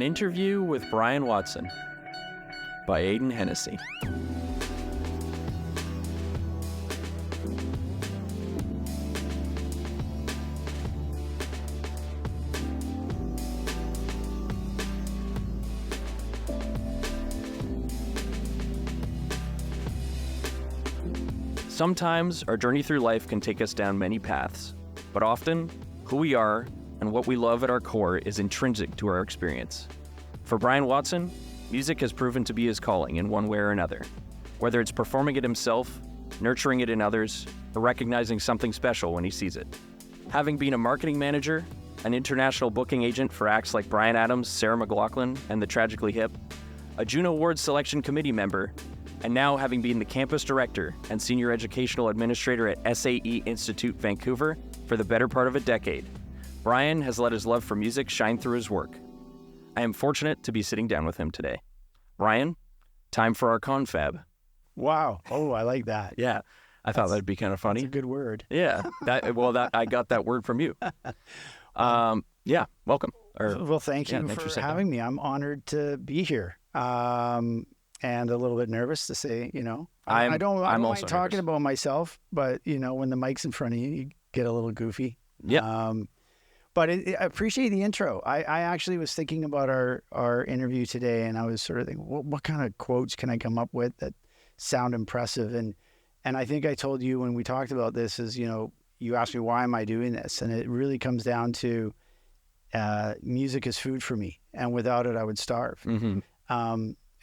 An Interview with Brian Watson by Aidan Hennessy. Sometimes our journey through life can take us down many paths, but often who we are and what we love at our core is intrinsic to our experience. For Brian Watson, music has proven to be his calling in one way or another. Whether it's performing it himself, nurturing it in others, or recognizing something special when he sees it. Having been a marketing manager, an international booking agent for acts like Bryan Adams, Sarah McLachlan, and the Tragically Hip, a Juno Awards selection committee member, and now having been the campus director and senior educational administrator at SAE Institute, Vancouver, for the better part of a decade, Brian has let his love for music shine through his work. I am fortunate to be sitting down with him today. Brian, time for our confab. Wow. Oh, I like that. Yeah, I thought that'd be kind of funny. That's a good word. Yeah, I got that word from you. Yeah, welcome. Well, thank you for having me. I'm honored to be here. And a little bit nervous to say, I don't mind talking about myself, but when the mic's in front of you, you get a little goofy. Yeah. But I appreciate the intro. I actually was thinking about our interview today, and I was sort of thinking, what kind of quotes can I come up with that sound impressive? And I think I told you when we talked about this is, you asked me, why am I doing this? And it really comes down to music is food for me, and without it, I would starve. Mm-hmm.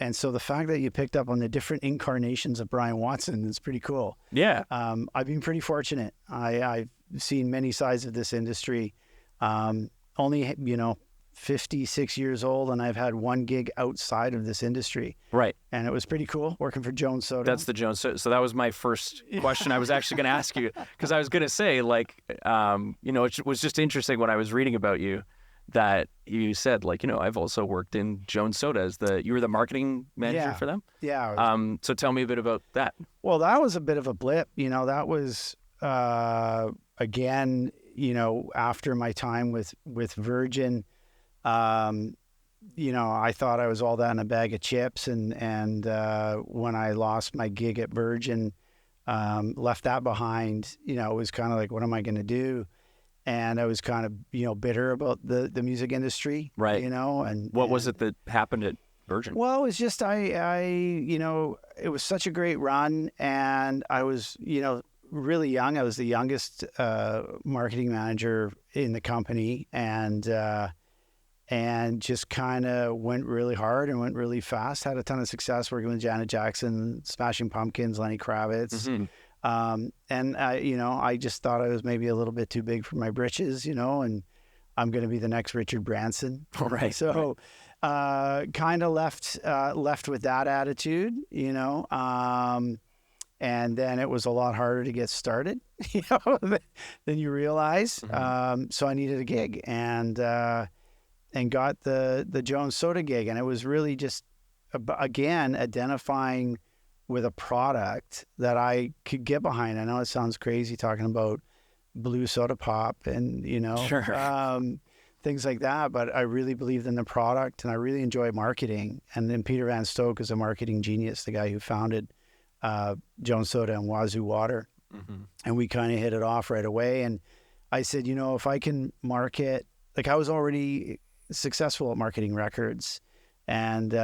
And so the fact that you picked up on the different incarnations of Brian Watson is pretty cool. Yeah. I've been pretty fortunate. I've seen many sides of this industry. Only, 56 years old, and I've had one gig outside of this industry. Right. And it was pretty cool working for Jones Soda. That's the Jones Soda. So that was my first question I was actually going to ask you, because I was going to say, it was just interesting when I was reading about you, that you said, I've also worked in Jones Soda you were the marketing manager for them? Yeah. So tell me a bit about that. Well, that was a bit of a blip. That was, again, after my time with Virgin, I thought I was all that in a bag of chips. And when I lost my gig at Virgin, left that behind, it was kind of like, what am I going to do? And I was kind of, bitter about the music industry, right? And what was it that happened at Virgin? Well, it was just it was such a great run, and I was, really young. I was the youngest marketing manager in the company, and just kind of went really hard and went really fast. Had a ton of success working with Janet Jackson, Smashing Pumpkins, Lenny Kravitz. Mm-hmm. And I just thought I was maybe a little bit too big for my britches, and I'm going to be the next Richard Branson. All right. So, kind of left with that attitude, and then it was a lot harder to get started, than you realize. Mm-hmm. So I needed a gig, and got the Jones Soda gig. And it was really just, again, identifying with a product that I could get behind. I know it sounds crazy talking about blue soda pop and, Sure. Things like that, but I really believed in the product, and I really enjoyed marketing. And then Peter Van Stoke is a marketing genius, the guy who founded Jones Soda and Wazoo Water. Mm-hmm. And we kind of hit it off right away. And I said, if I can market, I was already successful at marketing records, and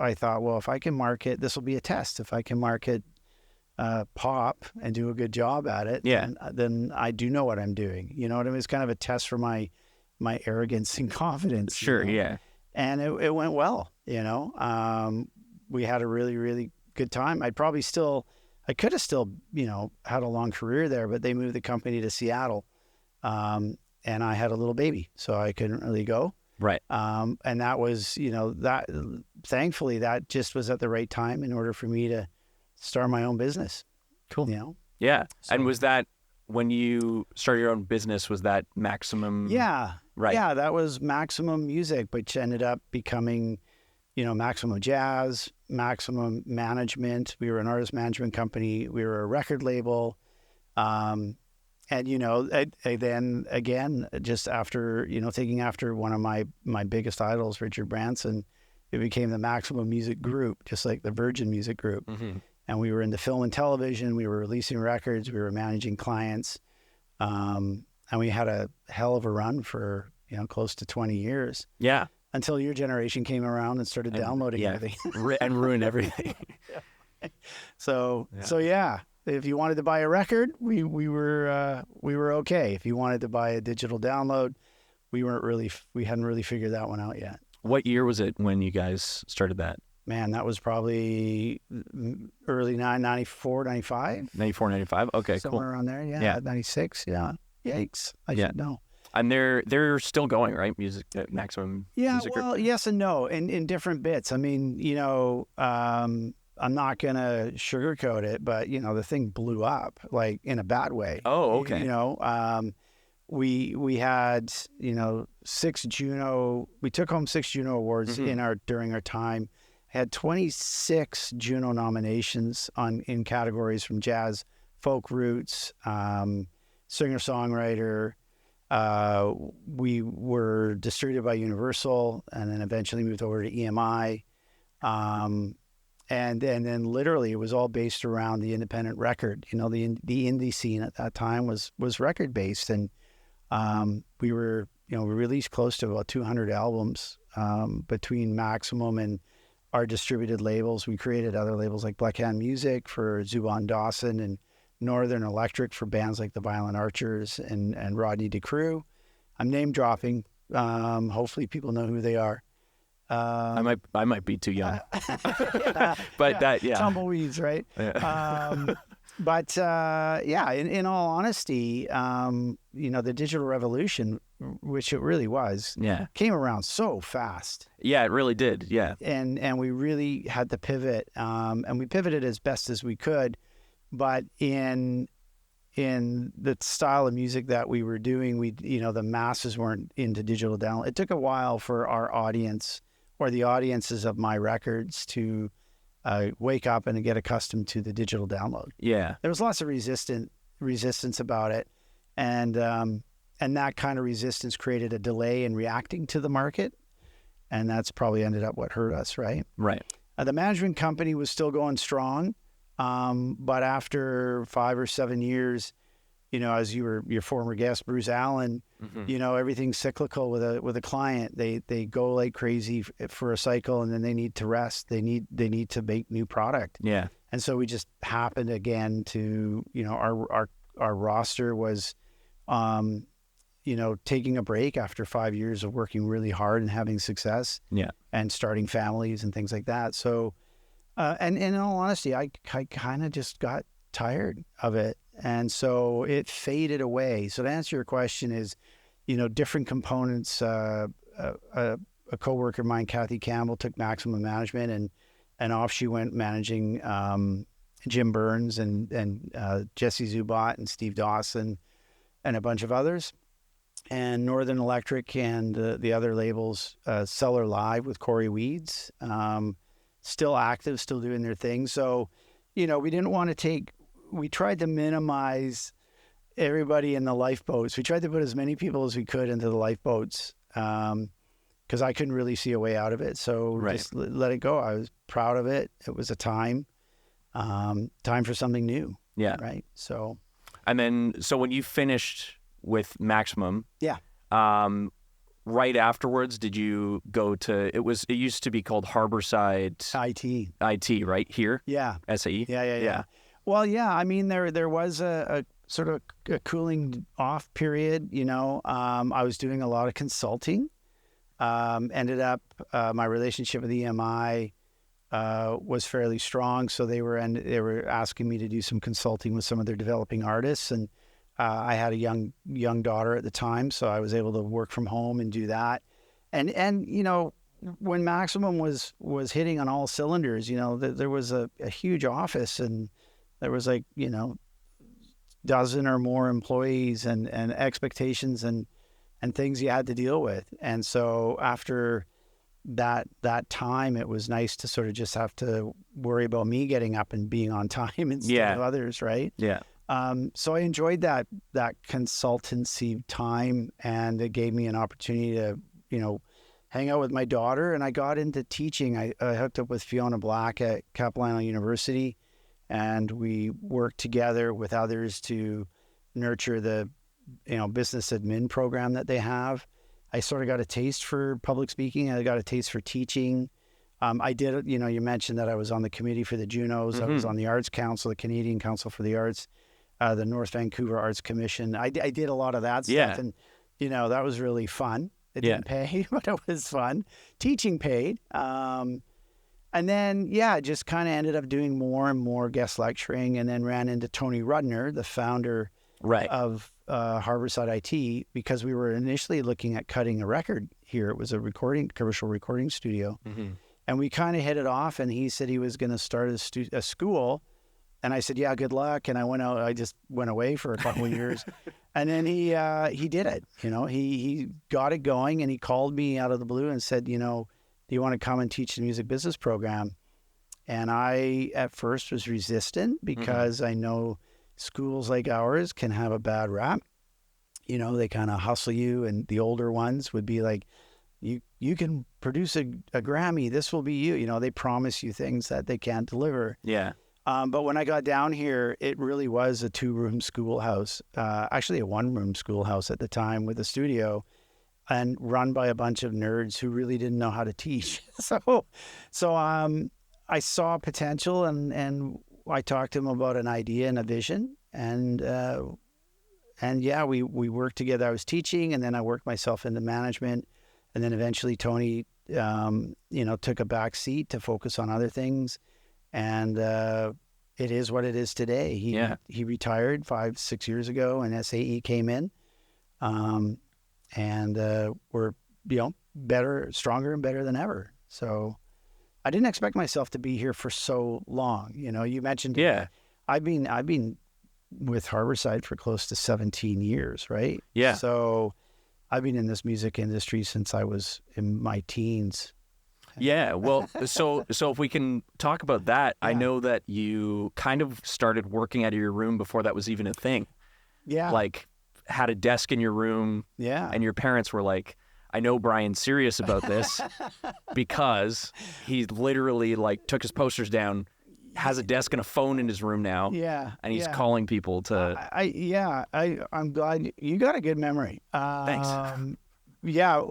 I thought, well, if I can market, this will be a test. If I can market pop and do a good job at it, then I do know what I'm doing. You know what I mean? It's kind of a test for my arrogance and confidence. Sure, yeah. And it went well, we had a really, really good time. I could have still, had a long career there, but they moved the company to Seattle. And I had a little baby, so I couldn't really go. Right. And that was, that thankfully that just was at the right time in order for me to start my own business. Cool. Yeah. So, and was that when you started your own business, was that Maximum? Yeah. Right. Yeah. That was Maximum Music, which ended up becoming, Maximum Jazz, Maximum Management. We were an artist management company. We were a record label. you know, I then again, just after, you know, taking after one of my biggest idols, Richard Branson, it became the Maximum Music Group, just like the Virgin Music Group. Mm-hmm. And we were into film and television. We were releasing records. We were managing clients. And we had a hell of a run for, you know, close to 20 years. Yeah. Until your generation came around and started downloading everything. And ruined everything. So yeah, if you wanted to buy a record, we were okay. If you wanted to buy a digital download, we hadn't really figured that one out yet. What year was it when you guys started that? Man, that was probably early 94, 95. 94, 95? Okay, somewhere cool. around there, yeah. 96, yeah. Yikes, I should know. And they're still going, right? Music at Maximum Music Group? Well, yes and no, in different bits. I mean, you know, I'm not going to sugarcoat it, but, you know, the thing blew up, like, in a bad way. Oh, okay. You know, we had, you know, we took home 6 Juno Awards during our time. Had 26 Juno nominations in categories from jazz, folk roots, singer-songwriter. We were distributed by Universal and then eventually moved over to EMI. And then literally it was all based around the independent record. You know, the indie scene at that time was record based. And we released close to about 200 albums between Maximum and our distributed labels. We created other labels like Black Hand Music for Zubon Dawson and Northern Electric for bands like the Violent Archers and Rodney DeCrew. I'm name dropping. Hopefully people know who they are. I might be too young. Tumbleweeds, right? Yeah. In all honesty, you know, the digital revolution, which it really was, came around so fast. Yeah, it really did. Yeah. And we really had to pivot, and we pivoted as best as we could, but in the style of music that we were doing, the masses weren't into digital download. It took a while for our audience or the audiences of my records to wake up and get accustomed to the digital download. Yeah. There was lots of resistance about it. And that kind of resistance created a delay in reacting to the market. And that's probably ended up what hurt us, right? Right. The management company was still going strong. But after 5 or 7 years, you know, as your former guest, Bruce Allen, you know, everything's cyclical with a client. They go like crazy for a cycle and then they need to rest. They need to make new product. Yeah. And so we just happened again to, you know, our roster was, you know, taking a break after 5 years of working really hard and having success. Yeah. And starting families and things like that. So, and in all honesty, I kind of just got tired of it. And so it faded away. So to answer your question is, you know, different components. A coworker of mine, Kathy Campbell, took Maximum Management and off she went managing Jim Burns and Jesse Zubot and Steve Dawson and a bunch of others. And Northern Electric and the other labels, Cellar Live with Corey Weeds, still active, still doing their thing. So, you know, we tried to minimize everybody in the lifeboats. We tried to put as many people as we could into the lifeboats because I couldn't really see a way out of it. So just let it go. I was proud of it. It was a time for something new. Yeah. Right. So. And then, so when you finished with Maximum, right afterwards, did you go to, it used to be called Harborside IT, right? Here? Yeah. SAE? Yeah. Well, yeah, I mean, there was a sort of a cooling off period, you know. I was doing a lot of consulting. Ended up, my relationship with EMI was fairly strong, so they were asking me to do some consulting with some of their developing artists, and I had a young daughter at the time, so I was able to work from home and do that. And you know, when Maximum was hitting on all cylinders, you know, there was a huge office and there was like, you know, dozen or more employees and expectations and things you had to deal with. And so after that time, it was nice to sort of just have to worry about me getting up and being on time instead of others, right? Yeah. So I enjoyed that consultancy time, and it gave me an opportunity to, hang out with my daughter. And I got into teaching. I hooked up with Fiona Black at Capilano University, and we worked together with others to nurture the, business admin program that they have. I sort of got a taste for public speaking. I got a taste for teaching. I did, you mentioned that I was on the committee for the Junos. I was on the Arts Council, the Canadian Council for the Arts, the North Vancouver Arts Commission. I did a lot of that stuff, and that was really fun. It didn't pay, but it was fun. Teaching paid, and then just kind of ended up doing more and more guest lecturing, and then ran into Tony Rudner, the founder of Harborside IT, because we were initially looking at cutting a record here. It was a commercial recording studio, and we kind of hit it off. And he said he was going to start a school. And I said, yeah, good luck. And I went out. I just went away for a couple of years, and then he did it. He got it going, and he called me out of the blue and said, do you want to come and teach the music business program? And I at first was resistant, because I know schools like ours can have a bad rap. They kind of hustle you, and the older ones would be like, you can produce a Grammy. This will be you. They promise you things that they can't deliver. Yeah. But when I got down here, it really was a 2-room schoolhouse, actually a 1-room schoolhouse at the time, with a studio, and run by a bunch of nerds who really didn't know how to teach. So I saw potential, and I talked to him about an idea and a vision, and we worked together. I was teaching, and then I worked myself into management, and then eventually Tony, took a back seat to focus on other things. And it is what it is today. He retired 5-6 years ago, and SAE came in, and we're better, stronger, and better than ever. So I didn't expect myself to be here for so long. You mentioned I've been with Harborside for close to 17 years, right? Yeah. So I've been in this music industry since I was in my teens. Yeah, well, so if we can talk about that, I know that you kind of started working out of your room before that was even a thing. Yeah. Like, had a desk in your room. Yeah. And your parents were like, I know Brian's serious about this, because he literally took his posters down, has a desk and a phone in his room now. Yeah. And he's calling people to... I'm glad you got a good memory. Thanks. Yeah,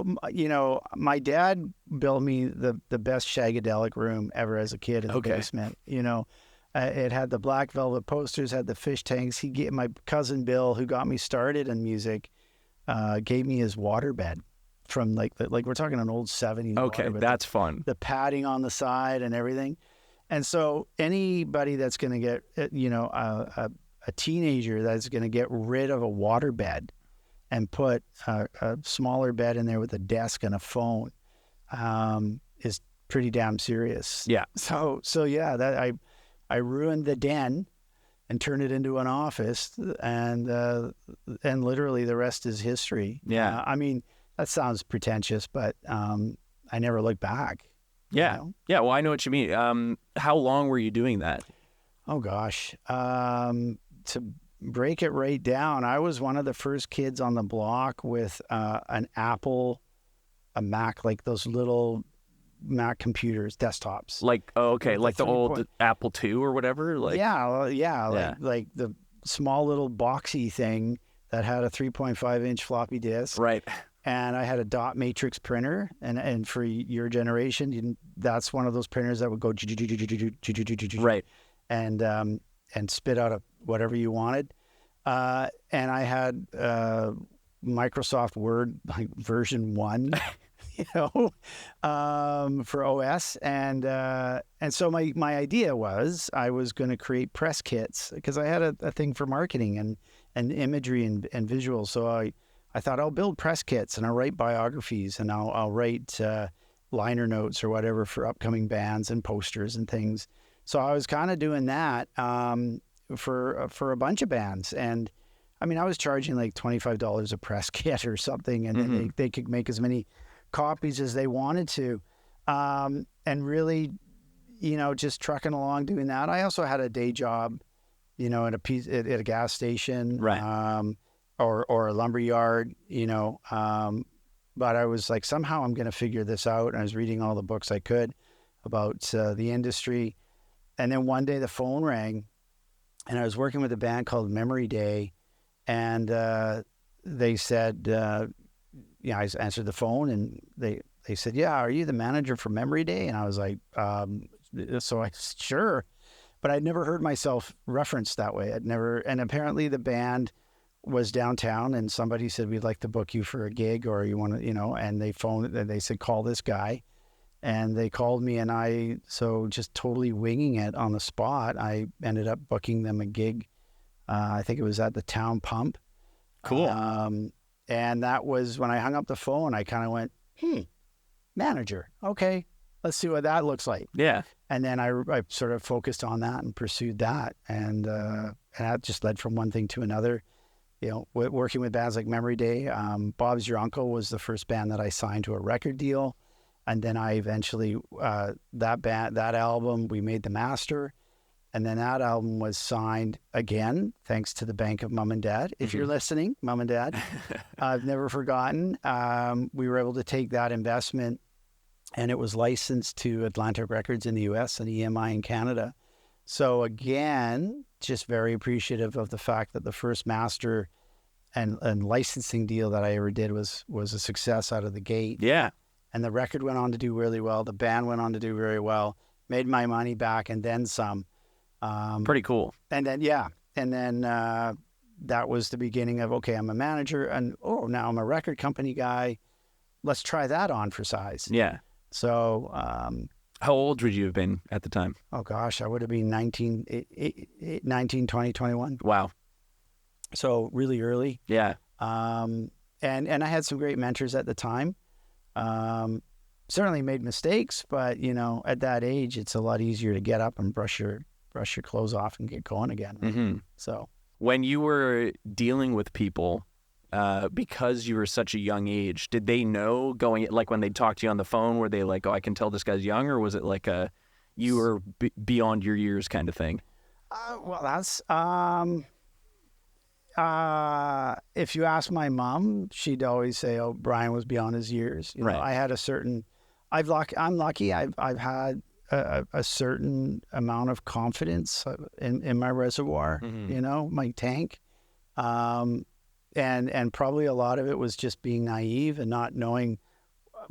my dad built me the best shagadelic room ever as a kid in the basement. It had the black velvet posters, had the fish tanks. My cousin Bill, who got me started in music, gave me his waterbed from we're talking an old 70s. Okay, that's fun. The padding on the side and everything. And so anybody that's going to get, a teenager that's going to get rid of a waterbed and put a smaller bed in there with a desk and a phone, is pretty damn serious. Yeah. So that I ruined the den and turned it into an office, and literally the rest is history. Yeah. That sounds pretentious, but I never look back. Yeah. Yeah. Well, I know what you mean. How long were you doing that? Oh gosh. To break it right down, I was one of the first kids on the block with an Apple, a Mac, like those little Mac computers, desktops. Like the old Apple II or whatever? Like the small little boxy thing that had a 3.5-inch floppy disk. Right. And I had a dot matrix printer, and for your generation, that's one of those printers that would go right, and spit out whatever you wanted. And I had Microsoft Word version 1, for OS, and so my idea was I was going to create press kits, because I had a thing for marketing and imagery and visuals. So I thought I'll build press kits, and I'll write biographies, and I'll write liner notes or whatever for upcoming bands and posters and things. So I was kind of doing that for a bunch of bands, and I was charging like $25 a press kit or something, and then they could make as many copies as they wanted to, and really, just trucking along doing that. I also had a day job, you know, at a gas station, Right. or a lumber yard, you know. But I was like, somehow I'm going to figure this out. And I was reading all the books I could about the industry. And then one day the phone rang, and I was working with a band called Memory Day, and they said, I answered the phone, and they said, yeah, are you the manager for Memory Day? And I was like, sure. But I'd never heard myself referenced that way. And apparently the band was downtown, and somebody said, we'd like to book you for a gig, or you want to, you know, and they phoned, and they said, call this guy. And they called me, and so just totally winging it on the spot, I ended up booking them a gig. I think it was at the Town Pump. Cool. And that was when I hung up the phone, I kind of went, manager. Okay, let's see what that looks like. Yeah. And then I sort of focused on that and pursued that. And that just led from one thing to another. You know, working with bands like Memory Day. Bob's Your Uncle was the first band that I signed to a record deal. And then I eventually, that album, we made the master. And then that album was signed again, thanks to the Bank of Mom and Dad. If you're listening, Mom and Dad, I've never forgotten. We were able to take that investment, and it was licensed to Atlantic Records in the US and EMI in Canada. So again, just very appreciative of the fact that the first master and licensing deal that I ever did was a success out of the gate. Yeah. And the record went on to do really well. The band went on to do very well, made my money back and then some. Pretty cool. And then that was the beginning of, okay, I'm a manager, and now I'm a record company guy. Let's try that on for size. Yeah. So how old would you have been at the time? oh gosh, I would have been 19, 20, 21. Wow. So really early. Yeah. And I had some great mentors at the time. Certainly made mistakes, but you know, at that age, it's a lot easier to get up and brush your clothes off and get going again. Right? Mm-hmm. So when you were dealing with people, because you were such a young age, did they know going, like when they talked to you on the phone, were they like, oh, I can tell this guy's young, or was it like you were beyond your years kind of thing? Well, that's, if you ask my mom, she'd always say, oh, Brian was beyond his years. You know, Right. I had I'm lucky. I've had a certain amount of confidence in my reservoir, you know, my tank. And probably a lot of it was just being naive and not knowing,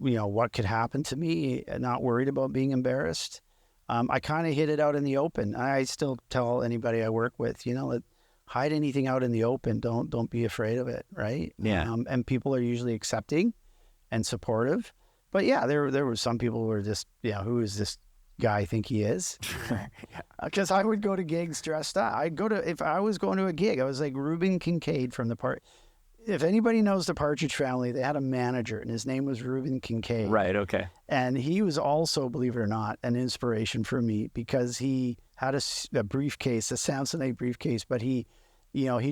you know, what could happen to me, and not worried about being embarrassed. I kind of hit it out in the open. I still tell anybody I work with, you know, hide anything out in the open. Don't be afraid of it, right? Yeah. And people are usually accepting and supportive. But yeah, there were some people who were just, who is this guy think he is? Because I would go to gigs dressed up. If I was going to a gig, I was like Reuben Kincaid from if anybody knows the Partridge Family, they had a manager, and his name was Reuben Kincaid. Right, okay. And he was also, believe it or not, an inspiration for me, because he had a briefcase, a Samsonite briefcase, but he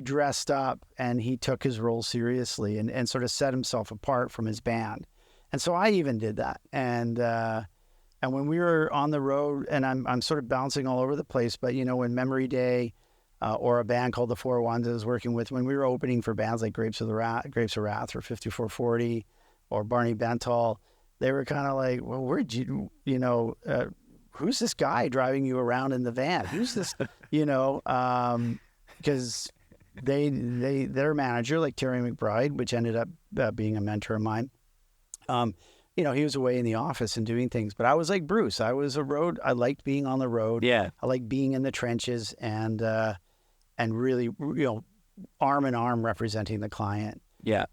dressed up and he took his role seriously and sort of set himself apart from his band. And so I even did that. And when we were on the road, and I'm sort of bouncing all over the place, but when Memory Day, or a band called the 401s I was working with, when we were opening for bands like Grapes of Wrath or 5440 or Barney Bentall, they were kind of like, well, where'd who's this guy driving you around in the van? Who's this, because their manager, like Terry McBride, which ended up being a mentor of mine, he was away in the office and doing things. But I was like Bruce. I liked being on the road. Yeah. I liked being in the trenches and really, arm in arm representing the client. Yeah.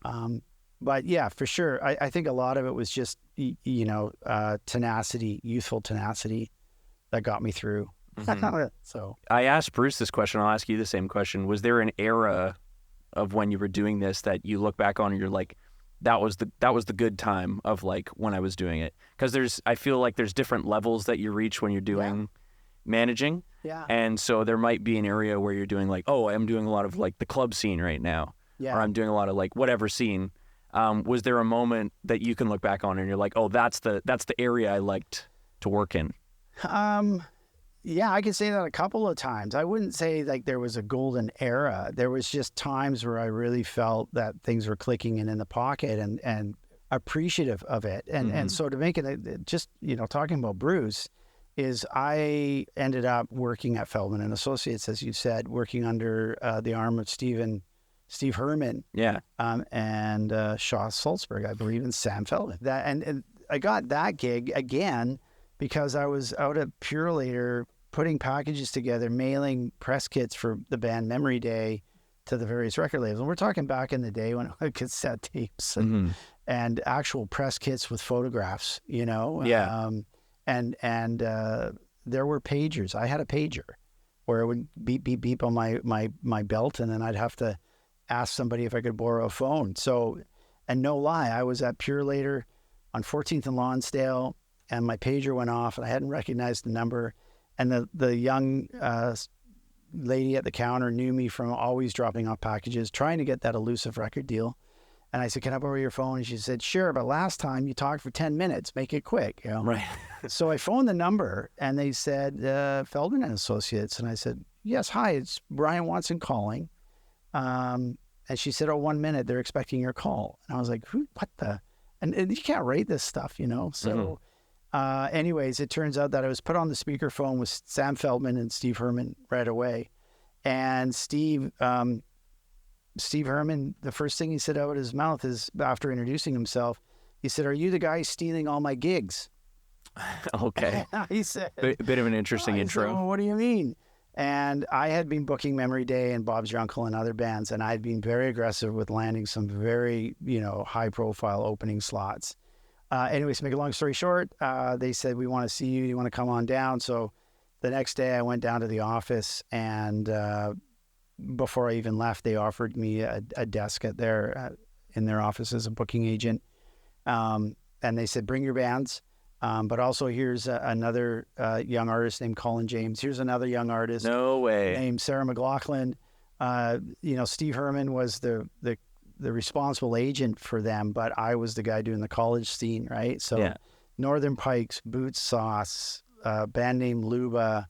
But yeah, for sure. I think a lot of it was just, tenacity, youthful tenacity that got me through. Mm-hmm. So I asked Bruce this question. I'll ask you the same question. Was there an era of when you were doing this that you look back on and you're like, that was the good time of like when I was doing it? Because I feel like there's different levels that you reach when you're doing managing. Yeah. And so there might be an area where you're doing like, oh, I'm doing a lot of like the club scene right now. Yeah. Or I'm doing a lot of like whatever scene. Was there a moment that you can look back on and you're like, oh, that's the area I liked to work in? Yeah, I could say that a couple of times. I wouldn't say like there was a golden era. There was just times where I really felt that things were clicking and in the pocket and appreciative of it. And so to make it just, talking about Bruce is I ended up working at Feldman and Associates, as you said, working under the arm of Steve Herman. Yeah. And Shaw Salzberg, I believe, and Sam Feldman. And I got that gig again because I was out at Purelator putting packages together, mailing press kits for the band Memory Day to the various record labels. And we're talking back in the day when I had cassette tapes and actual press kits with photographs, Yeah. And there were pagers. I had a pager where it would beep, beep, beep on my belt, and then I'd have to ask somebody if I could borrow a phone. So, and no lie, I was at Purelator on 14th and Lonsdale, and my pager went off, and I hadn't recognized the number. And the young lady at the counter knew me from always dropping off packages, trying to get that elusive record deal. And I said, "Can I borrow your phone?" And she said, "Sure, but last time you talked for 10 minutes. Make it quick." Right. So I phoned the number, and they said, Feldman and Associates. And I said, "Yes, hi, it's Brian Watson calling." And she said, "Oh, 1 minute. They're expecting your call." And I was like, what the? And you can't rate this stuff, So anyways, it turns out that I was put on the speakerphone with Sam Feldman and Steve Herman right away. And Steve Herman, the first thing he said out of his mouth is, after introducing himself, he said, "Are you the guy stealing all my gigs?" Okay. He said, bit of an interesting intro. Said, "Well, what do you mean?" And I had been booking Memory Day and Bob's Your Uncle and other bands, and I'd been very aggressive with landing some very, high-profile opening slots. Anyways, to make a long story short, they said, "We want to see you. You want to come on down?" So the next day I went down to the office, and before I even left, they offered me a desk in their office as a booking agent. And they said, "Bring your bands. But also here's another young artist named Colin James. Here's another young artist No way. named Sarah McLaughlin." Steve Herman was the responsible agent for them, but I was the guy doing the college scene, right? So Yeah. Northern Pikes, Boots Sauce, band named Luba,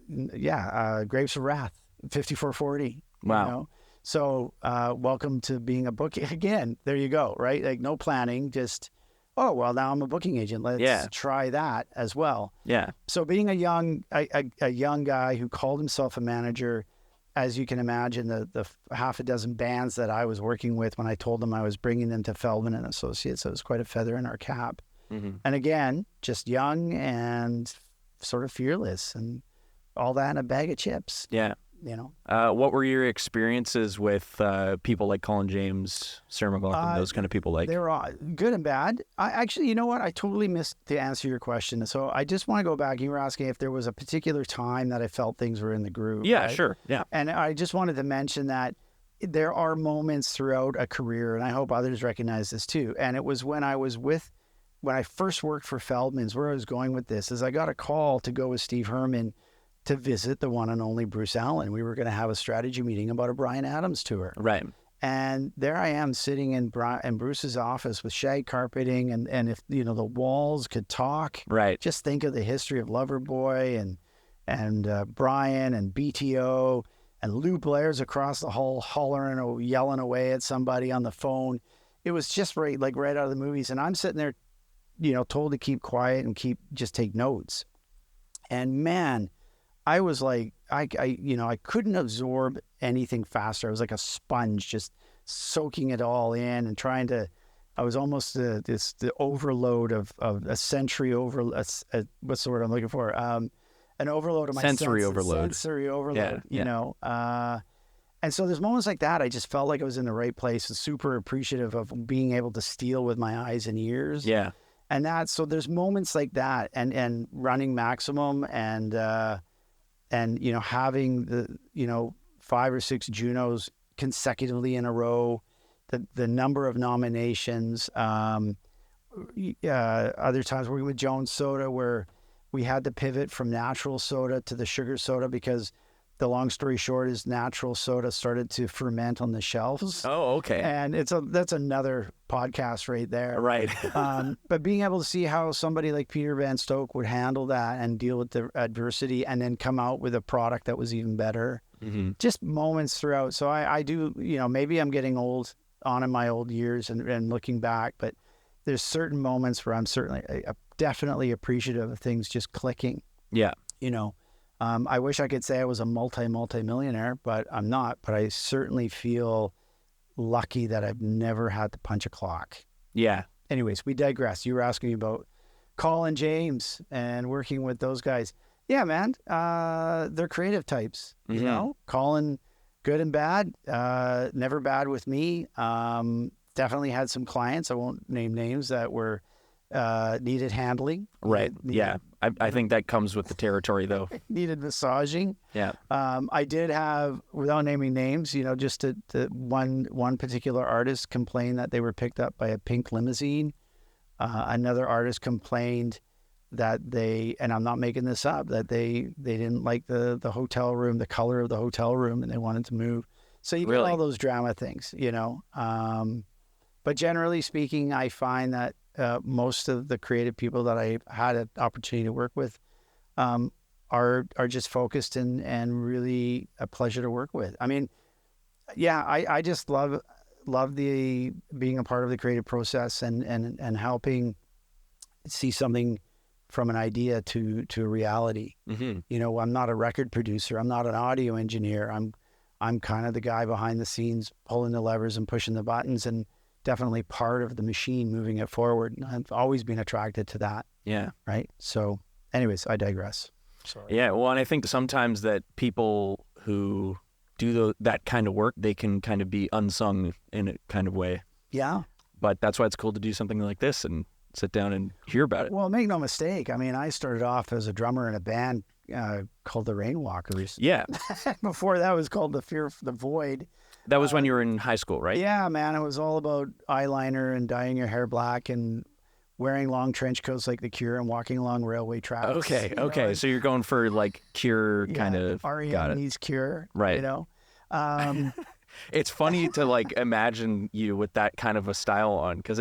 Grapes of Wrath, 5440. Wow. So welcome to being a booking. Again, there you go, right? Like no planning, just, oh, well, now I'm a booking agent. Let's try that as well. Yeah. So being a young guy who called himself a manager, as you can imagine, the half a dozen bands that I was working with, when I told them I was bringing them to Feldman and Associates, it was quite a feather in our cap. Mm-hmm. And again, just young and sort of fearless and all that in a bag of chips. Yeah. What were your experiences with people like Colin James, Sarah McLaughlin, those kind of people? Like, they were all good and bad. I actually, you know what? I totally missed to answer your question. So I just want to go back. You were asking if there was a particular time that I felt things were in the groove. Yeah, right? sure. Yeah. And I just wanted to mention that there are moments throughout a career, and I hope others recognize this too. And it was when I first worked for Feldman's, where I was going with this is I got a call to go with Steve Herman to visit the one and only Bruce Allen. We were going to have a strategy meeting about a Bryan Adams tour. Right. And there I am sitting in Bruce's office with shag carpeting, and if the walls could talk, right? Just think of the history of Loverboy and Brian and BTO and Lou Blair's across the hall hollering or yelling away at somebody on the phone. It was just right out of the movies, and I'm sitting there, told to keep quiet and just take notes. And man, I was like, I couldn't absorb anything faster. I was like a sponge, just soaking it all in and I was almost the overload of a sensory what's the word I'm looking for? An overload of my sensory senses. overload. Sensory overload, and so there's moments like that. I just felt like I was in the right place and super appreciative of being able to steal with my eyes and ears. Yeah. And so there's moments like that and running Maximum and having the 5 or 6 Junos consecutively in a row, the number of nominations, other times working with Jones Soda where we had to pivot from natural soda to the sugar soda because the long story short is natural soda started to ferment on the shelves. Oh, okay. And that's another podcast right there. Right. But being able to see how somebody like Peter Van Stoke would handle that and deal with the adversity and then come out with a product that was even better. Mm-hmm. Just moments throughout. So I do, maybe I'm getting old on in my old years and looking back, but there's certain moments where I'm certainly definitely appreciative of things just clicking. Yeah. I wish I could say I was a multi-millionaire, but I'm not. But I certainly feel lucky that I've never had to punch a clock. Yeah. Anyways, we digress. You were asking me about Colin James and working with those guys. Yeah, man. They're creative types. Mm-hmm. Colin, good and bad. Never bad with me. Definitely had some clients, I won't name names, that were needed handling. Right. Yeah. I think that comes with the territory, though. Needed massaging. Yeah. I did have, without naming names, just one particular artist complained that they were picked up by a pink limousine. Another artist complained that and I'm not making this up, that they didn't like the hotel room, the color of the hotel room, and they wanted to move. So you get all those drama things, But generally speaking, I find that most of the creative people that I've had an opportunity to work with are just focused and really a pleasure to work with. I mean, yeah, I just love the being a part of the creative process and helping see something from an idea to a reality. Mm-hmm. I'm not a record producer. I'm not an audio engineer. I'm kind of the guy behind the scenes pulling the levers and pushing the buttons and definitely part of the machine moving it forward. I've always been attracted to that. Yeah. Right. So anyways, I digress. Sorry. Yeah. Well, and I think sometimes that people who do that kind of work, they can kind of be unsung in a kind of way. Yeah. But that's why it's cool to do something like this and sit down and hear about it. Well, make no mistake. I mean, I started off as a drummer in a band called the Rainwalkers. Yeah. Before that was called the Void. That was when you were in high school, right? Yeah, man. It was all about eyeliner and dyeing your hair black and wearing long trench coats like The Cure and walking along railway tracks. Okay. So you're going for like Cure kind of. R.E.M. needs Cure. Right. It's funny to like imagine you with that kind of a style on, because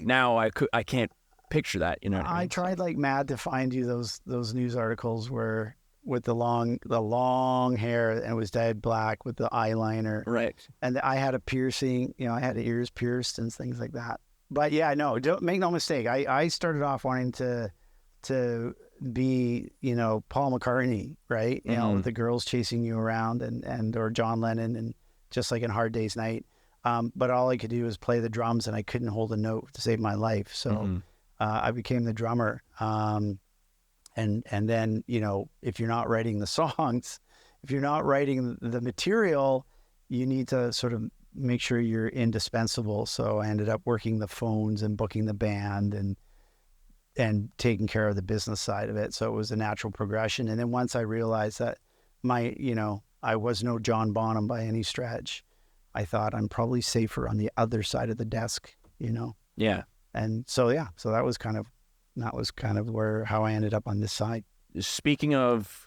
now I can't picture that. You know what I mean? I tried like mad to find you those news articles where with the long hair and it was dyed black with the eyeliner. Right. And I had a piercing, I had ears pierced and things like that. But yeah, no, don't make no mistake. I started off wanting to be, Paul McCartney, right? Mm-hmm. With the girls chasing you around or John Lennon and just like in Hard Day's Night. But all I could do was play the drums and I couldn't hold a note to save my life. So I became the drummer. And then, if you're not writing the songs, if you're not writing the material, you need to sort of make sure you're indispensable. So I ended up working the phones and booking the band and taking care of the business side of it. So it was a natural progression. And then once I realized that I was no John Bonham by any stretch, I thought I'm probably safer on the other side of the desk, Yeah. And so, so that was kind of how I ended up on this side. Speaking of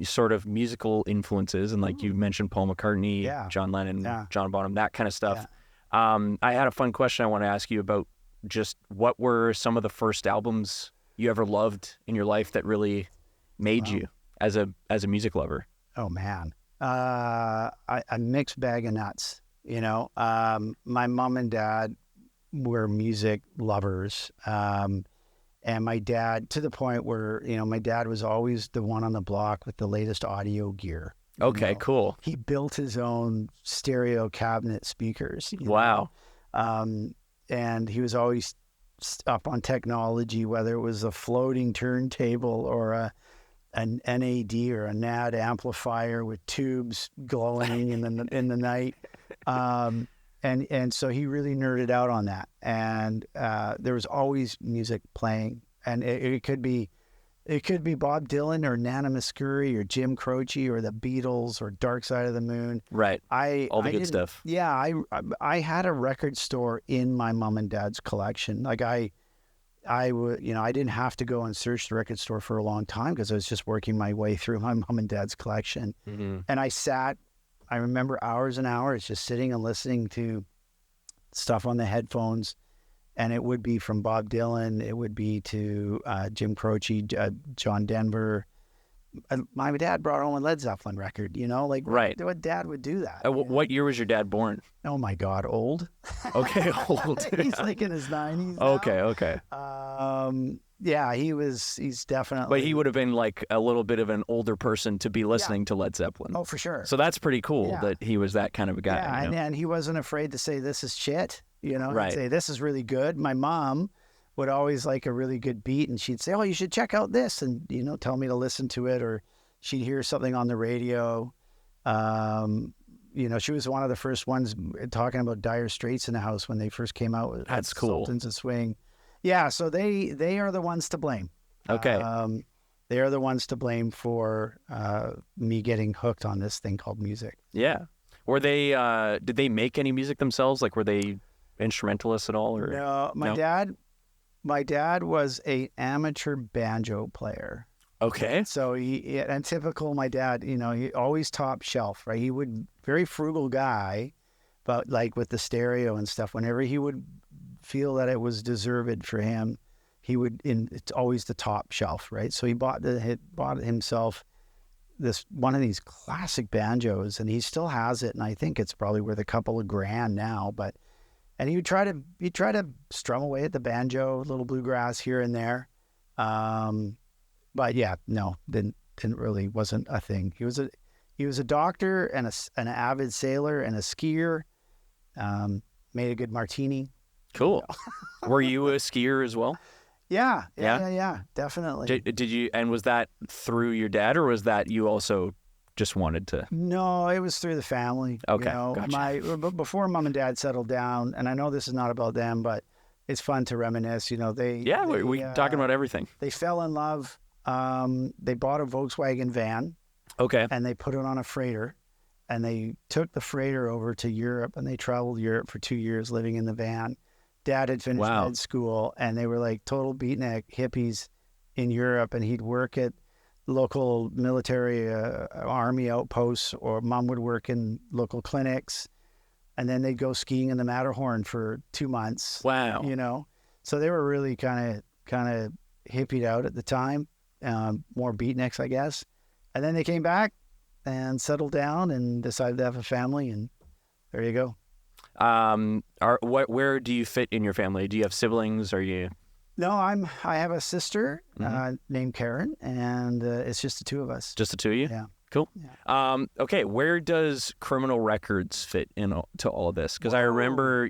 sort of musical influences, and like you mentioned Paul McCartney, John Lennon, John Bonham, that kind of stuff. Yeah. I had a fun question I want to ask you about just what were some of the first albums you ever loved in your life that really made you as a music lover? Oh man. A mixed bag of nuts, my mom and dad were music lovers. And my dad, to the point where, my dad was always the one on the block with the latest audio gear. Okay, cool. He built his own stereo cabinet speakers. Wow. And he was always up on technology, whether it was a floating turntable or an NAD or a NAD amplifier with tubes glowing in the night. And so he really nerded out on that. And there was always music playing. And it could be Bob Dylan or Nana Muscuri or Jim Croce or the Beatles or Dark Side of the Moon. Right. All the good stuff. Yeah. I had a record store in my mom and dad's collection. Like I would, I didn't have to go and search the record store for a long time because I was just working my way through my mom and dad's collection. And I remember hours and hours just sitting and listening to stuff on the headphones. And it would be from Bob Dylan. It would be to Jim Croce, John Denver. My dad brought home a Led Zeppelin record, Right. What dad would do that? What year was your dad born? Oh my God, old. Okay, old. He's like in his 90s now. Okay. Yeah, he's definitely. But he would have been like a little bit of an older person to be listening to Led Zeppelin. Oh, for sure. So that's pretty cool that he was that kind of a guy. Yeah, and he wasn't afraid to say, this is shit, Right. He'd say, this is really good. My mom would always like a really good beat, and she'd say, oh, you should check out this, and, tell me to listen to it, or she'd hear something on the radio. She was one of the first ones talking about Dire Straits in the house when they first came out with That's cool. Sultans of Swing. Yeah, so they are the ones to blame. Okay. They are the ones to blame for me getting hooked on this thing called music. Yeah. Were they, did they make any music themselves? Like, were they instrumentalists at all? Or No, my dad was an amateur banjo player. Okay. So and typical my dad, he always top shelf, right? He would, very frugal guy, but like with the stereo and stuff, whenever he would feel that it was deserved for him, it's always the top shelf, right? So he bought himself one of these classic banjos, and he still has it, and I think it's probably worth a couple of grand now, and he would try to strum away at the banjo, a little bluegrass here and there. But yeah, no, didn't really, wasn't a thing. He was a doctor and an avid sailor and a skier. Made a good martini. Cool. Were you a skier as well? Yeah, definitely. Did you? And was that through your dad, or was that you also just wanted to? No, it was through the family. Okay, gotcha. Before mom and dad settled down, and I know this is not about them, but it's fun to reminisce. We talking about everything. They fell in love. They bought a Volkswagen van. Okay. And they put it on a freighter, and they took the freighter over to Europe, and they traveled Europe for 2 years living in the van. Dad had finished med school, and they were like total beatnik hippies in Europe, and he'd work at local military army outposts, or mom would work in local clinics, and then they'd go skiing in the Matterhorn for 2 months. Wow. So they were really kind of hippied out at the time, more beatniks, I guess. And then they came back and settled down and decided to have a family, and there you go. Where do you fit in your family? Do you have siblings? Are you? No, I have a sister named Karen, and it's just the two of us. Just the two of you? Yeah. Cool. Yeah. Okay, where does Criminal Records fit into all of this? Because I remember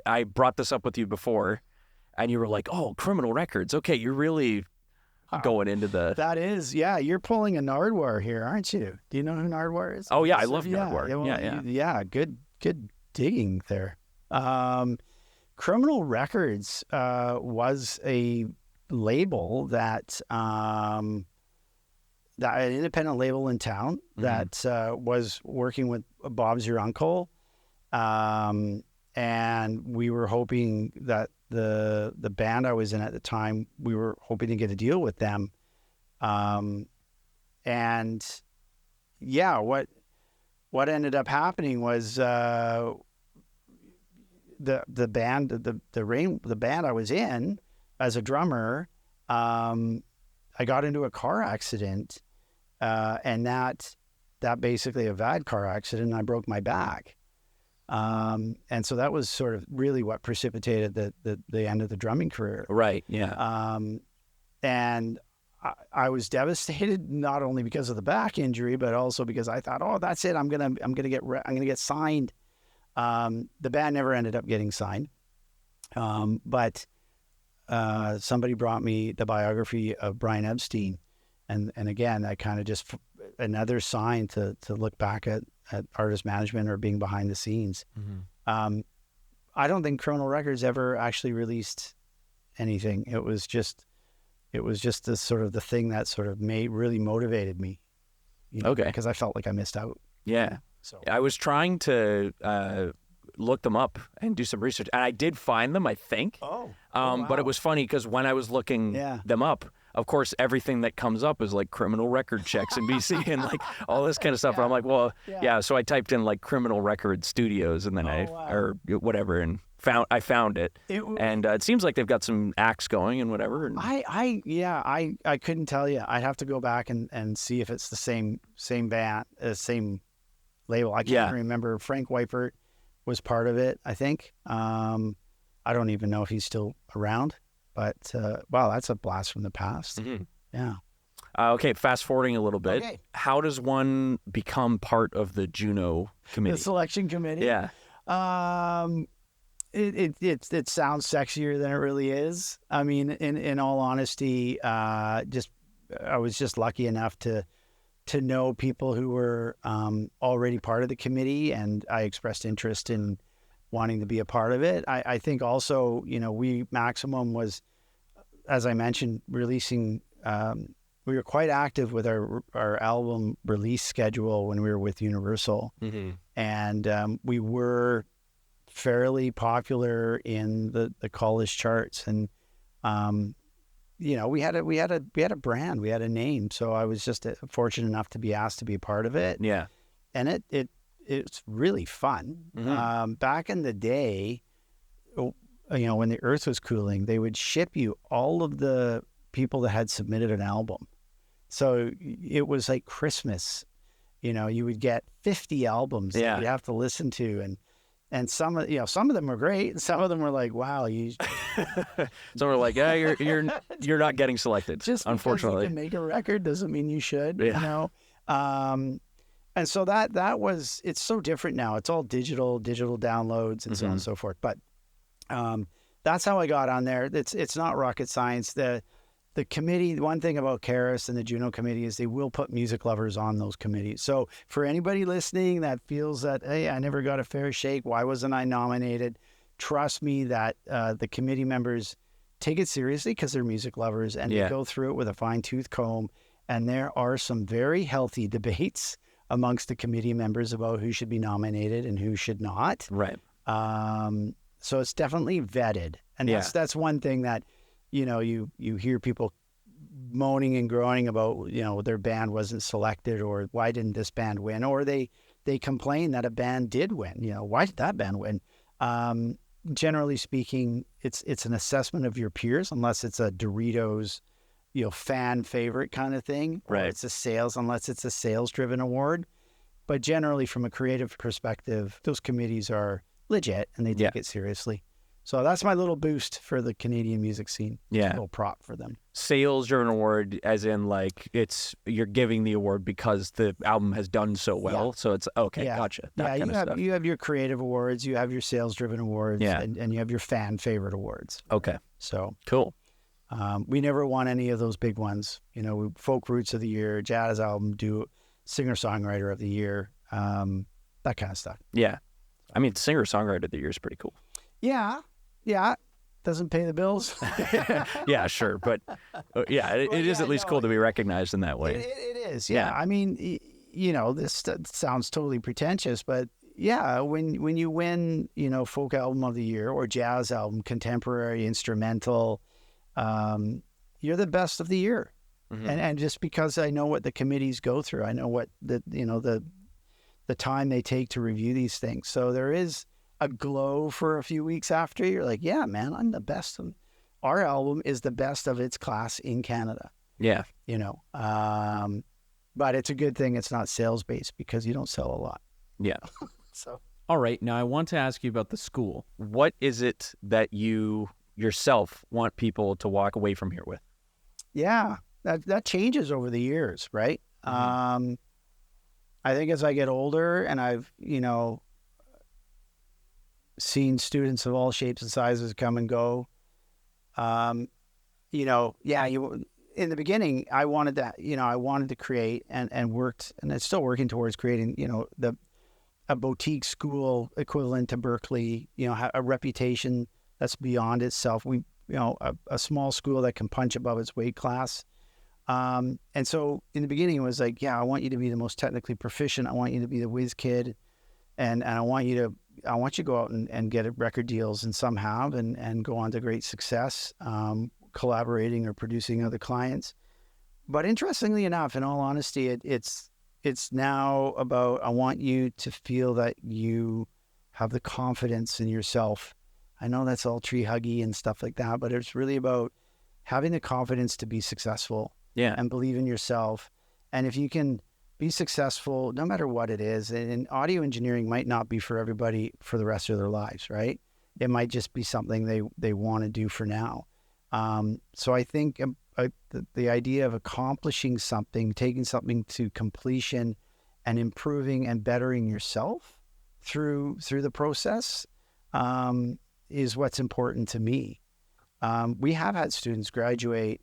I brought this up with you before, and you were like, "Oh, Criminal Records. Okay, you're really going into the." That is, yeah. You're pulling a Nardwuar here, aren't you? Do you know who Nardwuar is? Oh yeah, I love Nardwuar. Yeah. Good digging there. Criminal Records was a label that an independent label in town that was working with Bob's Your Uncle, and we were hoping that the band I was in at the time, we were hoping to get a deal with them, and yeah, what ended up happening was the band I was in as a drummer, I got into a car accident, and that basically a bad car accident, and I broke my back. And so that was sort of really what precipitated the end of the drumming career. Right. Yeah. And I was devastated, not only because of the back injury, but also because I thought, oh, that's it. I'm gonna get signed. The band never ended up getting signed. But somebody brought me the biography of Brian Epstein, and again, I kind of just another sign to look back at artist management or being behind the scenes. Mm-hmm. I don't think Criminal Records ever actually released anything. It was just this sort of the thing that sort of really motivated me. Okay. Because I felt like I missed out. Yeah. So I was trying to look them up and do some research. And I did find them, I think. Oh. But it was funny because when I was looking them up, of course, everything that comes up is like criminal record checks in BC and like all this kind of stuff. And I'm like, well, so I typed in like criminal record studios and then or whatever, and I found it. And it seems like they've got some acts going and whatever. And I couldn't tell you. I'd have to go back and see if it's the same band, same label. I can't remember. Frank Weipert was part of it, I think. I don't even know if he's still around. But, wow, that's a blast from the past. Mm-hmm. Yeah. Okay, fast forwarding a little bit. Okay. How does one become part of the Juno committee? The selection committee? Yeah. It sounds sexier than it really is. I mean, in all honesty, I was just lucky enough to know people who were already part of the committee, and I expressed interest in wanting to be a part of it. I think also, Maximum was, as I mentioned, releasing, we were quite active with our album release schedule when we were with Universal. Mm-hmm. And we were fairly popular in the college charts. And, we had a brand, we had a name. So I was just fortunate enough to be asked to be a part of it. Yeah. And it's really fun. Mm-hmm. Back in the day, when the earth was cooling, they would ship you all of the people that had submitted an album. So it was like Christmas. You would get 50 albums that you'd have to listen to, and some of them were great, and some of them were like, wow, some were like, yeah, you're not getting selected. Just unfortunately, because you can make a record doesn't mean you should. Yeah. And so it's so different now. It's all digital downloads and so on and so forth. But that's how I got on there. It's not rocket science. The committee, one thing about Karis and the Juno committee is they will put music lovers on those committees. So for anybody listening that feels that, hey, I never got a fair shake, why wasn't I nominated? Trust me that the committee members take it seriously because they're music lovers, and they go through it with a fine-tooth comb. And there are some very healthy debates amongst the committee members about who should be nominated and who should not. Right. So it's definitely vetted. And that's one thing that, you hear people moaning and groaning about, their band wasn't selected, or why didn't this band win? Or they complain that a band did win. Why did that band win? Generally speaking, it's an assessment of your peers, unless it's a Doritos fan favorite kind of thing. Right. Or unless it's a sales-driven award. But generally, from a creative perspective, those committees are legit and they take it seriously. So that's my little boost for the Canadian music scene. Yeah. A little prop for them. Sales-driven award, as in like you're giving the award because the album has done so well. Yeah. So it's okay. Yeah. Gotcha. That kind of stuff. You have your creative awards, you have your sales-driven awards, and you have your fan favorite awards. Okay. So cool. We never won any of those big ones. Folk Roots of the Year, Jazz Album, Singer-Songwriter of the Year, that kind of stuff. Yeah. I mean, Singer-Songwriter of the Year is pretty cool. Yeah. Doesn't pay the bills. Yeah, sure. But it is at least cool to be recognized in that way. It is. Yeah. I mean, this sounds totally pretentious, but when you win, Folk Album of the Year or Jazz Album, Contemporary, Instrumental, you're the best of the year. Mm-hmm. And just because I know what the committees go through, I know what the time they take to review these things. So there is a glow for a few weeks after. You're like, yeah, man, I'm the best. Our album is the best of its class in Canada. Yeah. But it's a good thing it's not sales-based because you don't sell a lot. Yeah. So. All right. Now I want to ask you about the school. What is it that you yourself want people to walk away from here with? Yeah, that changes over the years, right? Mm-hmm. I think as I get older and I've, seen students of all shapes and sizes come and go, in the beginning, I wanted that, I wanted to create and worked, and it's still working towards creating, a boutique school equivalent to Berkeley, a reputation that's beyond itself. A small school that can punch above its weight class. And so in the beginning, it was like, I want you to be the most technically proficient. I want you to be the whiz kid. And I want you to I want you to go out and get record deals, and some have, and go on to great success, collaborating or producing other clients. But interestingly enough, in all honesty, it's now about, I want you to feel that you have the confidence in yourself. I know that's all tree huggy and stuff like that, but it's really about having the confidence to be successful, and believe in yourself. And if you can be successful, no matter what it is, and audio engineering might not be for everybody for the rest of their lives, right? It might just be something they want to do for now. So I think the idea of accomplishing something, taking something to completion, and improving and bettering yourself through the process, is what's important to me. We have had students graduate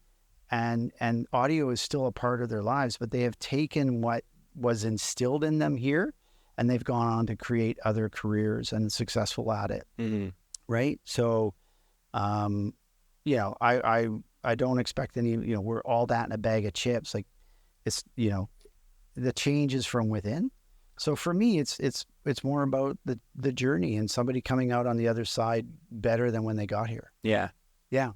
and audio is still a part of their lives, but they have taken what was instilled in them here, and they've gone on to create other careers and successful at it. Mm-hmm. Right. So, I don't expect any, we're all that in a bag of chips. Like, it's, the change is from within. So for me, it's more about the journey and somebody coming out on the other side better than when they got here. Yeah. Yeah.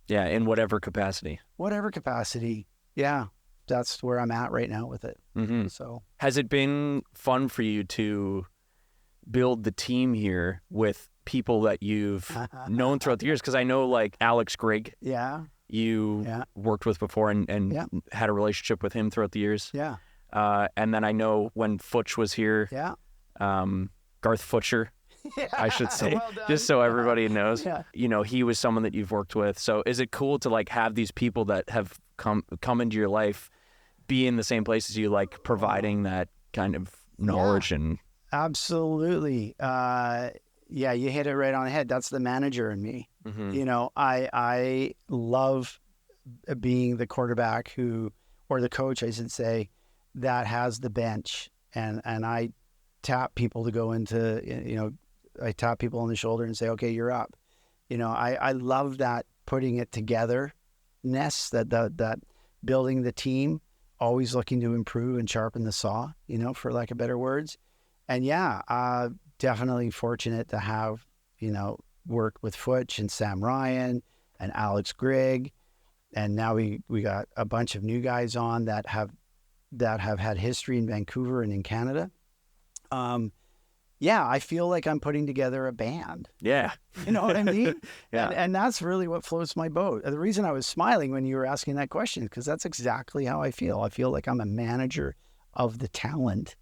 Yeah. In whatever capacity. Whatever capacity. Yeah. That's where I'm at right now with it. Mm-hmm. So has it been fun for you to build the team here with people that you've known throughout the years? Because I know like Alex Grigg, you worked with before and had a relationship with him throughout the years. Yeah. And then I know when Futch was here, Garth Futcher, I should say, well done. just so everybody knows, Yeah. He was someone that you've worked with. So is it cool to like have these people that have come into your life be in the same place as you, like providing that kind of knowledge? And absolutely. You hit it right on the head. That's the manager in me. Mm-hmm. I love being the quarterback or the coach, I should say, that has the bench, and I tap people to go into, I tap people on the shoulder and say, okay, you're up. I love that, putting it togetherness, that building the team, always looking to improve and sharpen the saw, for lack of better words. And definitely fortunate to have, worked with Futch and Sam Ryan and Alex Grigg. And now we got a bunch of new guys on that have had history in Vancouver and in Canada. I feel like I'm putting together a band. Yeah. You know what I mean? Yeah. And that's really what floats my boat. The reason I was smiling when you were asking that question is because that's exactly how I feel. I feel like I'm a manager of the talent,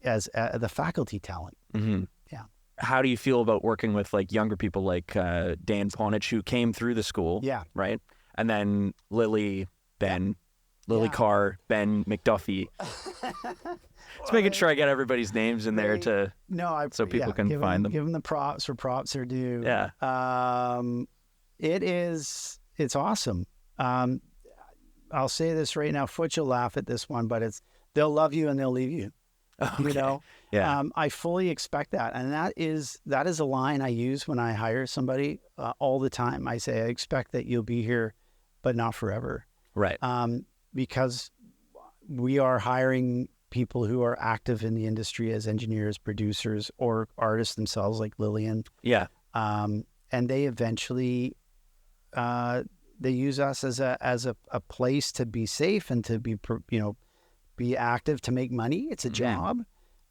as the faculty talent. Mm-hmm. Yeah. How do you feel about working with like younger people like Dan Ponich, who came through the school? Yeah. Right. And then Lily Carr, Ben McDuffie. Just making sure I get everybody's names in there so people can find them. Give them the props where props are due. Yeah. It's awesome. I'll say this right now. Futch will laugh at this one, but they'll love you and they'll leave you. Okay. Yeah. I fully expect that, and that is a line I use when I hire somebody all the time. I say, I expect that you'll be here, but not forever. Right. Because we are hiring people who are active in the industry as engineers, producers, or artists themselves, like Lillian. Yeah. And they eventually they use us as a place to be safe and to be active, to make money. It's a job,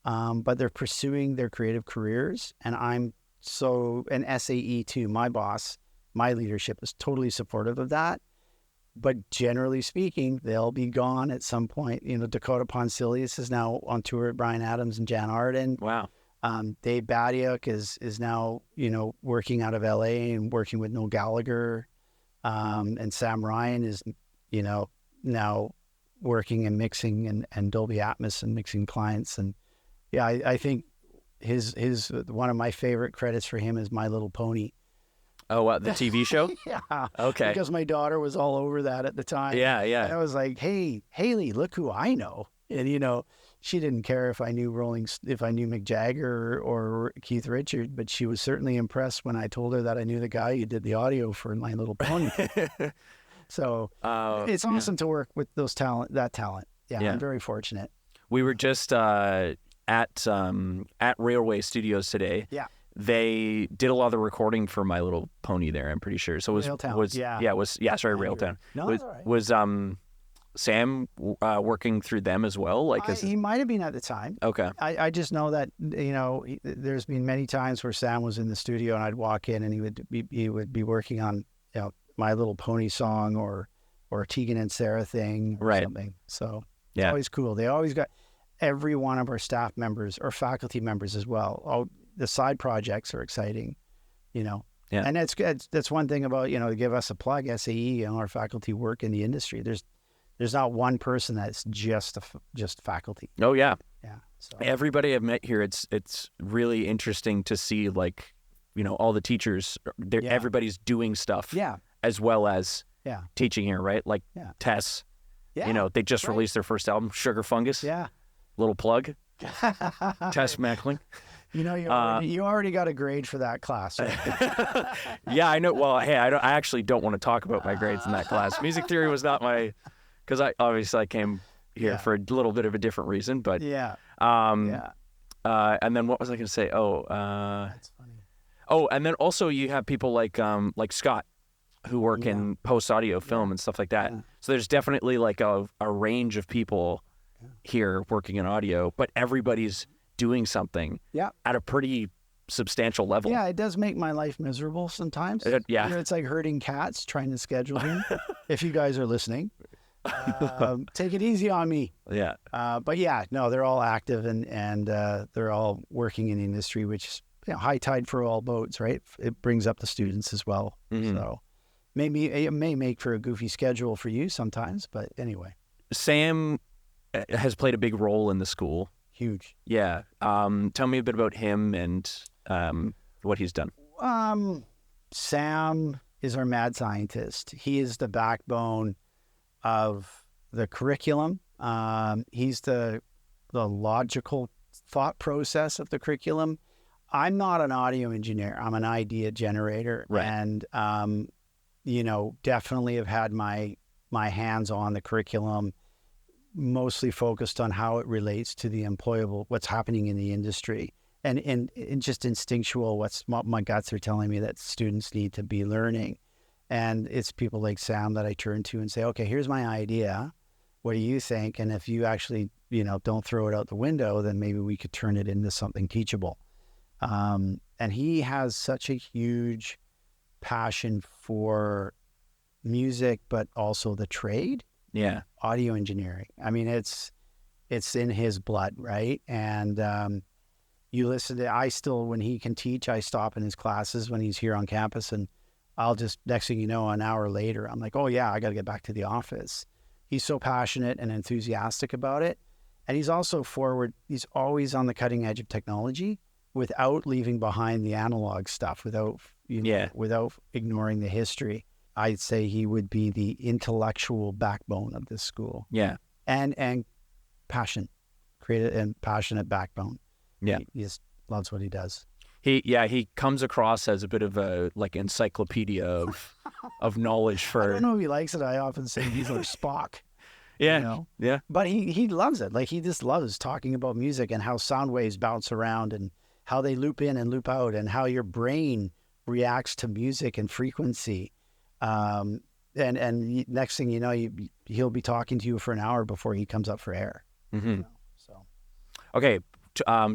but they're pursuing their creative careers. And and SAE too, my boss, my leadership is totally supportive of that. But generally speaking, they'll be gone at some point. Dakota Ponsilius is now on tour with Bryan Adams and Jan Arden. Wow. Dave Badiuk is now, working out of LA and working with Noel Gallagher. And Sam Ryan is, now working and mixing and Dolby Atmos and mixing clients. And I think his one of my favorite credits for him is My Little Pony. Oh, the TV show? Yeah. Okay. Because my daughter was all over that at the time. Yeah. And I was like, hey, Haley, look who I know. And, she didn't care if I knew Mick Jagger or Keith Richards, but she was certainly impressed when I told her that I knew the guy who did the audio for My Little Pony. So it's awesome to work with that talent. Yeah, I'm very fortunate. We were just at Railway Studios today. Yeah. They did a lot of the recording for My Little Pony there, I'm pretty sure. So it Railtown, was yeah. sorry, Andrew. Railtown. No, was, that's all right. was Sam working through them as well? Like, He might have been at the time. okay. I just know that, there's been many times where Sam was in the studio and I'd walk in and he would be working on, My Little Pony song or Tegan and Sarah thing or Right. something. So it's Yeah. always cool. They always got every one of our staff members or faculty members as well. Oh, the side projects are exciting, Yeah. And that's one thing about, to give us a plug, SAE, our faculty work in the industry. There's not one person that's just faculty. Oh yeah. Yeah. So Everybody I've met here, it's really interesting to see, like, all the teachers. Yeah. Everybody's doing stuff. yeah. As well as Yeah. teaching here, right? Like Yeah. Tess. Yeah. They just right. released their first album, Sugar Fungus. Yeah. Little plug. Tess Meckling. You already got a grade for that class. Right? Yeah, I know. Well, hey, I actually don't want to talk about my grades in that class. Music theory was not because I came here Yeah. for a little bit of a different reason. But yeah. and then what was I going to say? That's funny. And then also you have people like Scott, who work in post audio film and stuff like that. Yeah. So there's definitely like a range of people here working in audio, but everybody's doing something Yeah. at a pretty substantial level. Yeah, it does make my life miserable sometimes. Yeah. It's like herding cats trying to schedule me. If you guys are listening, take it easy on me. Yeah. But yeah, no, they're all active and they're all working in the industry, which is high tide for all boats, right? It brings up the students as well. Mhm. So maybe it may make for a goofy schedule for you sometimes, but anyway, Sam has played a big role in the school. huge. Yeah. Tell me a bit about him and what he's done. Sam is our mad scientist. He is the backbone of the curriculum. He's the logical thought process of the curriculum. I'm not an audio engineer. I'm an idea generator. Right. And, definitely have had my hands on the curriculum, mostly focused on how it relates to the employable, what's happening in the industry. And just instinctual, what my guts are telling me that students need to be learning. And it's people like Sam that I turn to and say, okay, here's my idea. What do you think? And if you actually, don't throw it out the window, then maybe we could turn it into something teachable. And he has such a huge passion for music, but also the trade, Yeah. audio engineering. I mean, it's in his blood, right? And you listen to, when he can teach, I stop in his classes when he's here on campus, and I'll just, next thing you know, an hour later, I'm like, oh yeah, I got to get back to the office. He's so passionate and enthusiastic about it. And he's also forward. He's always on the cutting edge of technology without leaving behind the analog stuff, without ignoring the history. I'd say he would be the intellectual backbone of this school. Yeah. And passion, creative and passionate backbone. Yeah. He just loves what he does. He comes across as a bit of a encyclopedia of knowledge I for. don't know if he likes it. I often say he's like Spock. Yeah. Yeah. But he loves it. Like, he just loves talking about music and how sound waves bounce around and how they loop in and loop out and how your brain reacts to music and frequency. And next thing you know, he'll be talking to you for an hour before he comes up for air. Mm-hmm. So Okay.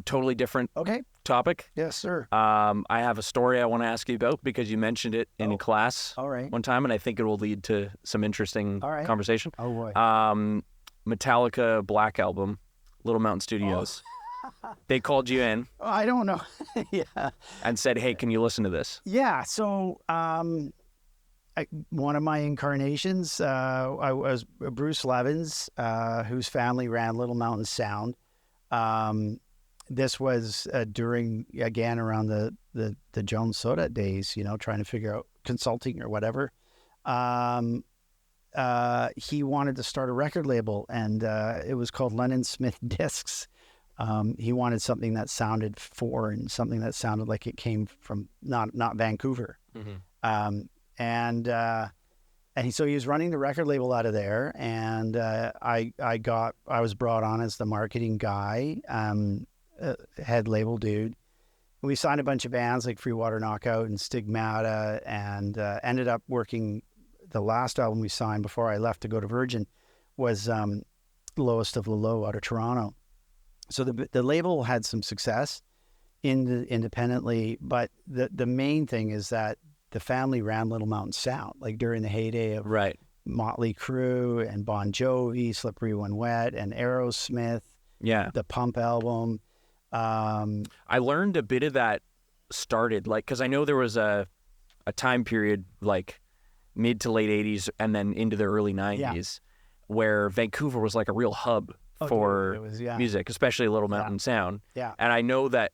Totally different okay, topic. yes, sir. I have a story I want to ask you about because you mentioned it in a class All right. one time, and I think it will lead to some interesting All right. conversation. Oh boy. Metallica Black Album, Little Mountain Studios. They called you in I don't know. Yeah. and said, "Hey, can you listen to this?" Yeah. So, one of my incarnations, I was Bruce Levins, whose family ran Little Mountain Sound. This was around the Jones Soda days, trying to figure out consulting or whatever. He wanted to start a record label, and it was called Lennon Smith Discs. He wanted something that sounded foreign, something that sounded like it came from not Vancouver. Mm-hmm. So he was running the record label out of there, and I was brought on as the marketing guy. head label dude. We signed a bunch of bands like Free Water Knockout and Stigmata, and ended up working. The last album we signed before I left to go to Virgin was Lowest of the Low out of Toronto. So the label had some success independently, but the main thing is that the family ran Little Mountain Sound, like during the heyday of Motley Crue and Bon Jovi, Slippery When Wet, and Aerosmith. Yeah. The Pump album. I learned a bit of that started, like, because I know there was a time period, like, mid to late 80s and then into the early 90s where Vancouver was like a real hub for music, especially Little Mountain Sound. Yeah. And I know that,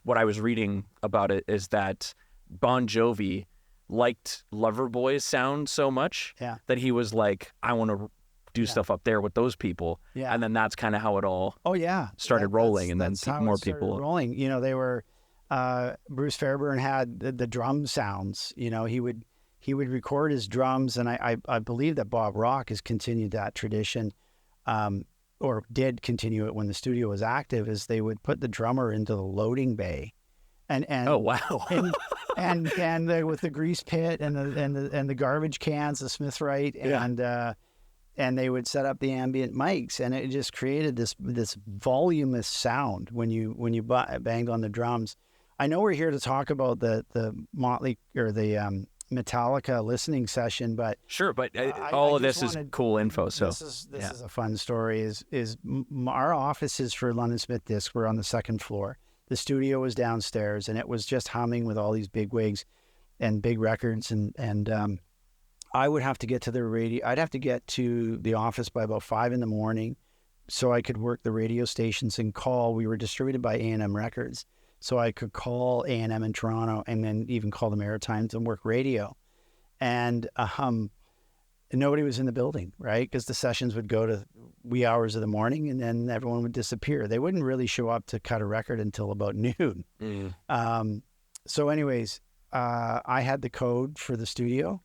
what I was reading about it is that Bon Jovi liked Loverboy's sound so much that he was like, I want to do stuff up there with those people. Yeah. And then that's kind of how it all started rolling, and then more people rolling. They were Bruce Fairbairn had the drum sounds. He would record his drums, and I believe that Bob Rock has continued that tradition, or did continue it when the studio was active. Is they would put the drummer into the loading bay, and oh wow, and with the grease pit and the garbage cans, the Smith Right, and they would set up the ambient mics, and it just created this voluminous sound when you banged on the drums. I know we're here to talk about the Motley or the Metallica listening session, but sure, but all of this is cool info. So this is a fun story. Our offices for London Smith Disc were on the second floor. The studio was downstairs, and it was just humming with all these big wigs and big records, and I would have to get to the radio. I'd have to get to the office by about 5 a.m. so I could work the radio stations and call. We were distributed by A&M Records. So I could call A&M in Toronto and then even call the Maritimes and work radio. And nobody was in the building, right? Because the sessions would go to wee hours of the morning, and then everyone would disappear. They wouldn't really show up to cut a record until about noon. So anyways, I had the code for the studio,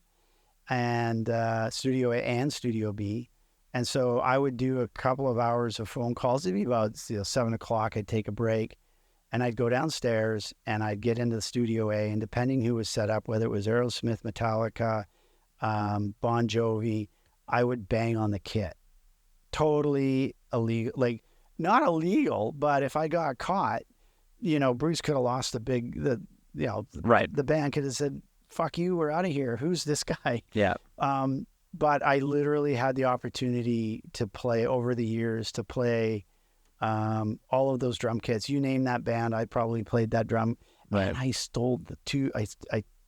and Studio A and Studio B. And so I would do a couple of hours of phone calls. It'd be about 7 o'clock. I'd take a break. And I'd go downstairs and I'd get into the Studio A, and depending who was set up, whether it was Aerosmith, Metallica, Bon Jovi, I would bang on the kit. Totally illegal, like not illegal, but if I got caught, Bruce could have lost the band could have said, "Fuck you, we're out of here. Who's this guy?" Yeah. But I literally had the opportunity to play over the years all of those drum kits. You name that band, I probably played that drum. Right. And I stole I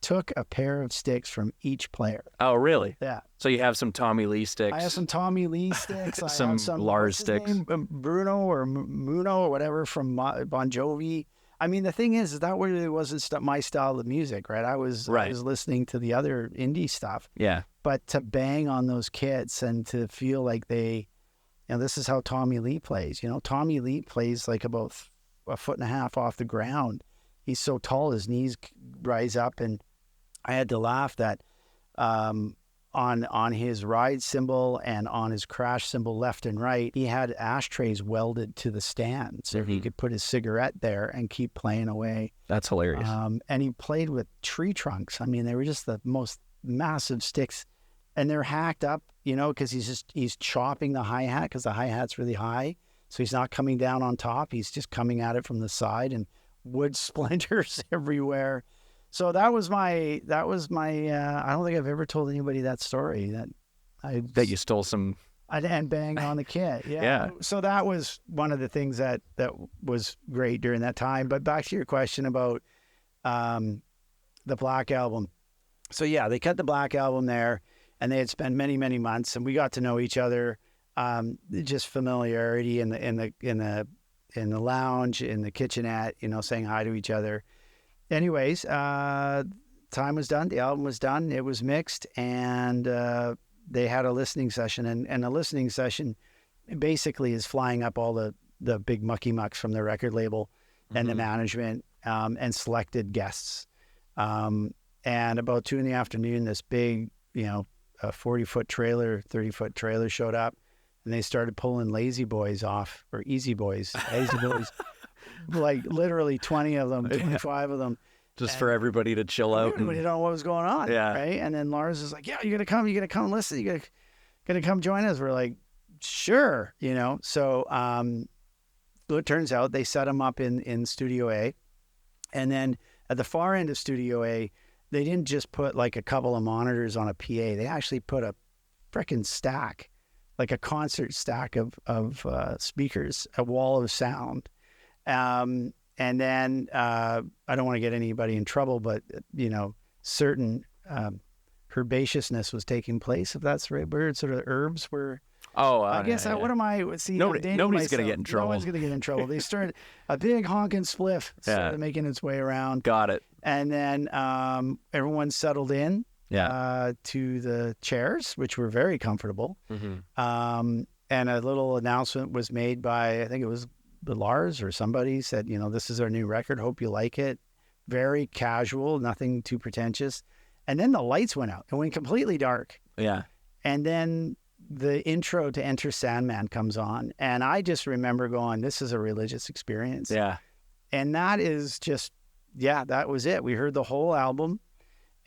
took a pair of sticks from each player. Oh, really? Yeah. So you have some Tommy Lee sticks. I have some Tommy Lee sticks. some Lars sticks. Bruno or Muno or whatever from Bon Jovi. I mean, the thing is that really wasn't my style of music, right? I was listening to the other indie stuff. Yeah. But to bang on those kits and to feel like this is how Tommy Lee plays. Tommy Lee plays like about 1.5 feet off the ground. He's so tall, his knees rise up, and I had to laugh that on his ride cymbal and on his crash cymbal left and right, he had ashtrays welded to the stand, so he could put his cigarette there and keep playing away. That's hilarious. And he played with tree trunks. I mean, they were just the most massive sticks. And they're hacked up, because he's chopping the hi-hat, because the hi-hat's really high. So he's not coming down on top. He's just coming at it from the side, and wood splinters everywhere. So that was my I don't think I've ever told anybody that story, that you stole some. And banged on the kit. Yeah. So that was one of the things that was great during that time. But back to your question about the Black Album. So yeah, they cut the Black Album there. And they had spent many, many months, and we got to know each other. Just familiarity in the lounge, in the kitchenette, saying hi to each other. Anyways, time was done. The album was done. It was mixed, and they had a listening session. And a listening session basically is flying up all the big mucky mucks from the record label and the management and selected guests. And about 2 p.m, this big, a 40-foot trailer, 30-foot trailer showed up, and they started pulling lazy boys off, or easy boys, like literally 20 of them, 25 of them. Just for everybody to chill out. We didn't know what was going on. Yeah. Right. And then Lars is like, yeah, you're going to come listen. You're going to come join us. We're like, sure. So it turns out they set him up in Studio A. And then at the far end of Studio A, they didn't just put like a couple of monitors on a PA. They actually put a frickin' stack, like a concert stack of speakers, a wall of sound. And then I don't want to get anybody in trouble, but, certain herbaceousness was taking place, if that's the right word. Sort of herbs were... I guess what am I? See, nobody's going to get in trouble. No one's going to get in trouble. They started a big honking spliff started making its way around. Got it. And then everyone settled in to the chairs, which were very comfortable. Mm-hmm. And a little announcement was made by, I think it was Lars or somebody said, this is our new record. Hope you like it. Very casual, nothing too pretentious. And then the lights went out. It went completely dark. Yeah. And then the intro to Enter Sandman comes on. And I just remember going, this is a religious experience. Yeah. And that is just, that was it. We heard the whole album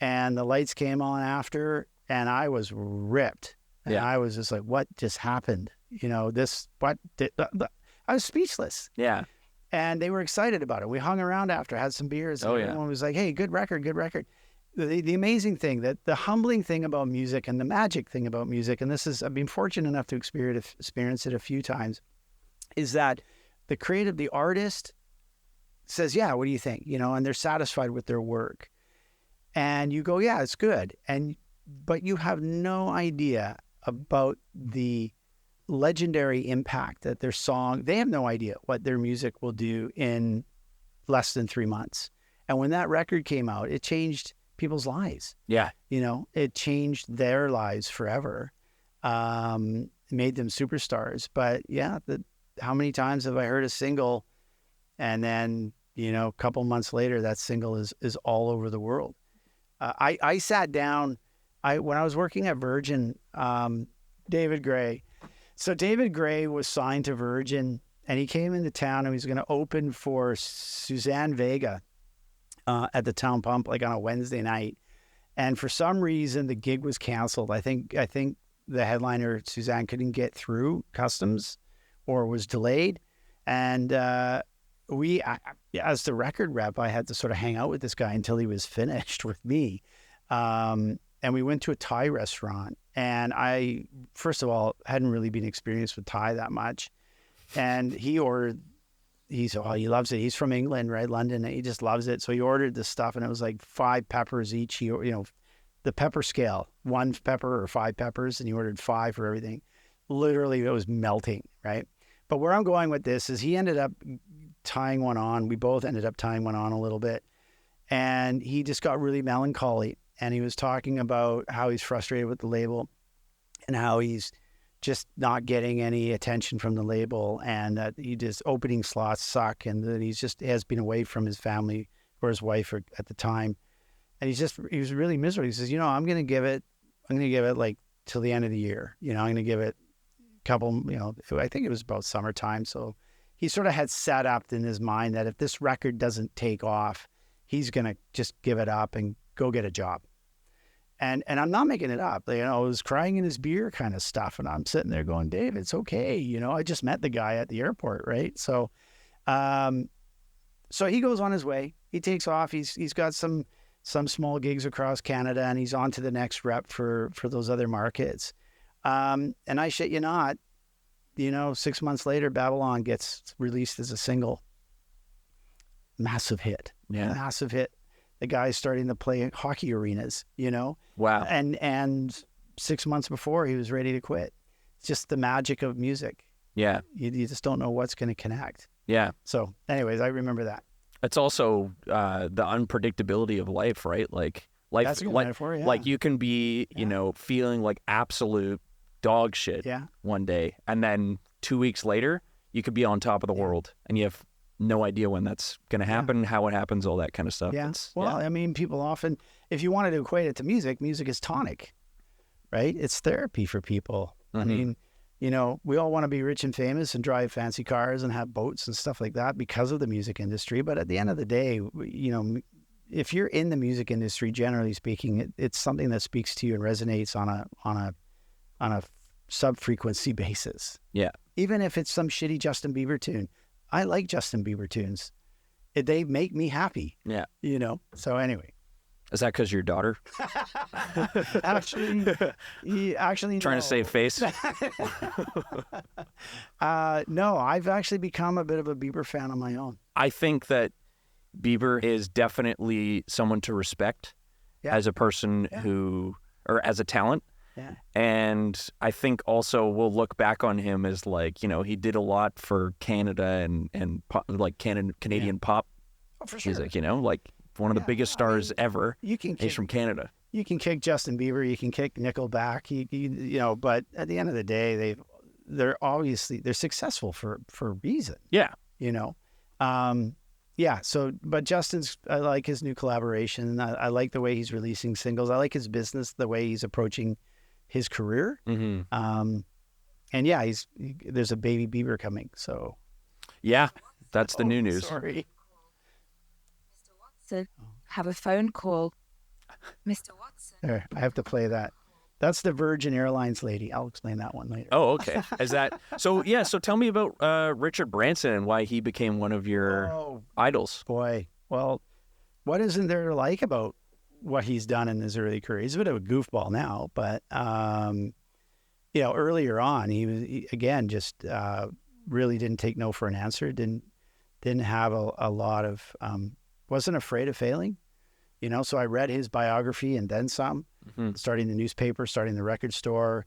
and the lights came on after and I was ripped. And I was just like, what just happened? I was speechless. Yeah. And they were excited about it. We hung around after, had some beers. And everyone was like, hey, good record. The amazing thing, that the humbling thing about music and the magic thing about music, and I've been fortunate enough to experience it a few times, is that the artist says, yeah, what do you think? And they're satisfied with their work. And you go, yeah, it's good. But you have no idea about the legendary impact that their song, they have no idea what their music will do in less than 3 months. And when that record came out, it changed people's lives. Yeah. It changed their lives forever. Made them superstars. But how many times have I heard a single and then, a couple months later, that single is all over the world. I sat down, when I was working at Virgin, David Gray. So David Gray was signed to Virgin and he came into town and he was going to open for Suzanne Vega at the Town Pump, like on a Wednesday night. And for some reason, the gig was canceled. I think the headliner, Suzanne, couldn't get through customs or was delayed. And as the record rep, I had to sort of hang out with this guy until he was finished with me. And we went to a Thai restaurant. And I, first of all, hadn't really been experienced with Thai that much. And he loves it. He's from England, right? London. And he just loves it. So he ordered this stuff and it was like 5 peppers each. The pepper scale, 1 pepper or 5 peppers. And he ordered 5 for everything. Literally, it was melting, right? But where I'm going with this is he ended up tying one on. We both ended up tying one on a little bit. And he just got really melancholy. And he was talking about how he's frustrated with the label and how he's just not getting any attention from the label and that opening slots suck and that he has been away from his family or his wife at the time. And he was really miserable. He says, I'm going to give it like till the end of the year. I'm going to give it a couple, I think it was about summertime. So he sort of had set up in his mind that if this record doesn't take off, he's going to just give it up and go get a job. And I'm not making it up. It was crying in his beer kind of stuff. And I'm sitting there going, Dave, it's okay. I just met the guy at the airport, right? So so he goes on his way. He takes off. He's got some small gigs across Canada and he's on to the next rep for those other markets. And I shit you not, 6 months later, Babylon gets released as a single. Massive hit. Yeah. Massive hit. The guy's starting to play hockey arenas, Wow. And 6 months before he was ready to quit. It's just the magic of music. Yeah. You just don't know what's going to connect. Yeah. So anyways, I remember that. It's also the unpredictability of life, right? Like life, That's a good metaphor, yeah. Like you can be, feeling like absolute dog shit one day. And then 2 weeks later, you could be on top of the world and you have no idea when that's going to happen, how it happens, all that kind of stuff. Yeah. I mean, people often, if you wanted to equate it to music is tonic, right? It's therapy for people. Mm-hmm. I mean, You know, we all want to be rich and famous and drive fancy cars and have boats and stuff like that because of the music industry. But at the end of the day, you know, if you're in the music industry, generally speaking, it's something that speaks to you and resonates on a sub-frequency basis. Yeah. Even if it's some shitty Justin Bieber tune. I like Justin Bieber tunes. They make me happy. Yeah. You know? So anyway. Is that because your daughter? Actually, Trying no. to save face? No, I've actually become a bit of a Bieber fan on my own. I think that Bieber is definitely someone to respect as a person who, or as a talent. Yeah. And I think also we'll look back on him as like, you know, he did a lot for Canada and pop, like Canadian pop For sure. music, you know, like one of the biggest stars ever. He's from Canada. You can kick Justin Bieber, you can kick Nickelback, you know, but at the end of the day, they're successful for a reason. Yeah. You know, So, but Justin's, I like his new collaboration. I like the way he's releasing singles. I like his business, the way he's approaching his career. Mm-hmm. And yeah, there's a baby Bieber coming. So yeah, that's the new news. Sorry. Mr. Watson, have a phone call. Mr. Watson. There, I have to play that. That's the Virgin Airlines lady. I'll explain that one later. Oh, okay. Is that so? Yeah. So tell me about Richard Branson and why he became one of your idols. Boy, well, what isn't there to like about what he's done in his early career? He's a bit of a goofball now, but you know, earlier on, he again just really didn't take no for an answer. Didn't have a lot of wasn't afraid of failing. You know, so I read his biography and then some, starting the newspaper, starting the record store,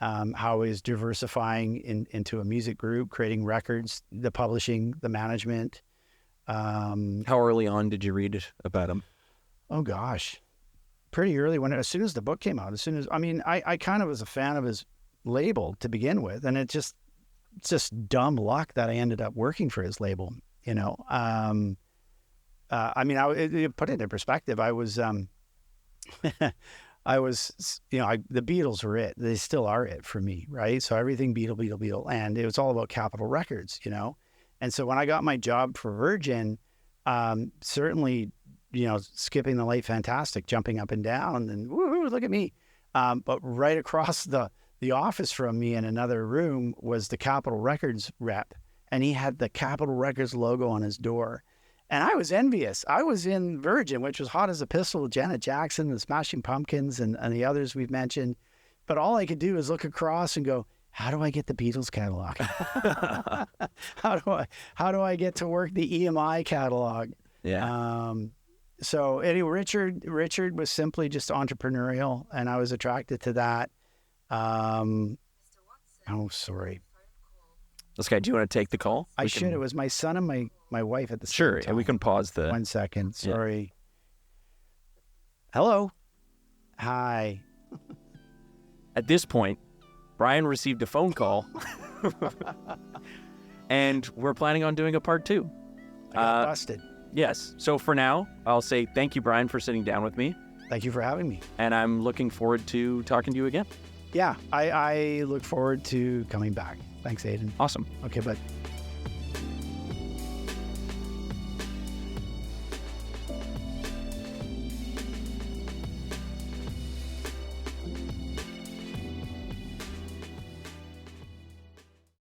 how he's diversifying into a music group, creating records, the publishing, the management. How early on did you read about him? Oh, gosh. Pretty early, as soon as the book came out, I kind of was a fan of his label to begin with. And it's just dumb luck that I ended up working for his label, you know. Put it in perspective. I was, the Beatles were it. They still are it for me, right? So everything Beatle, and it was all about Capitol Records, you know. And so when I got my job for Virgin, certainly, you know, skipping the late fantastic, jumping up and down, and woohoo, look at me. But right across the office from me in another room was the Capitol Records rep, and he had the Capitol Records logo on his door. And I was envious. I was in Virgin, which was hot as a pistol, Janet Jackson, the Smashing Pumpkins, and the others we've mentioned. But all I could do is look across and go, how do I get the Beatles catalog? How do I get to work the EMI catalog? Yeah. So anyway, Richard was simply just entrepreneurial, and I was attracted to that. Oh, sorry. This guy, do you want to take the call? I should. It was my son and my wife at the same Sure, time. and we can pause the... 1 second. Sorry. Yeah. Hello. Hi. At this point, Brian received a phone call, and we're planning on doing a part 2. I got busted. Yes. So for now, I'll say thank you, Brian, for sitting down with me. Thank you for having me. And I'm looking forward to talking to you again. Yeah, I look forward to coming back. Thanks, Aidan. Awesome. Okay, bud.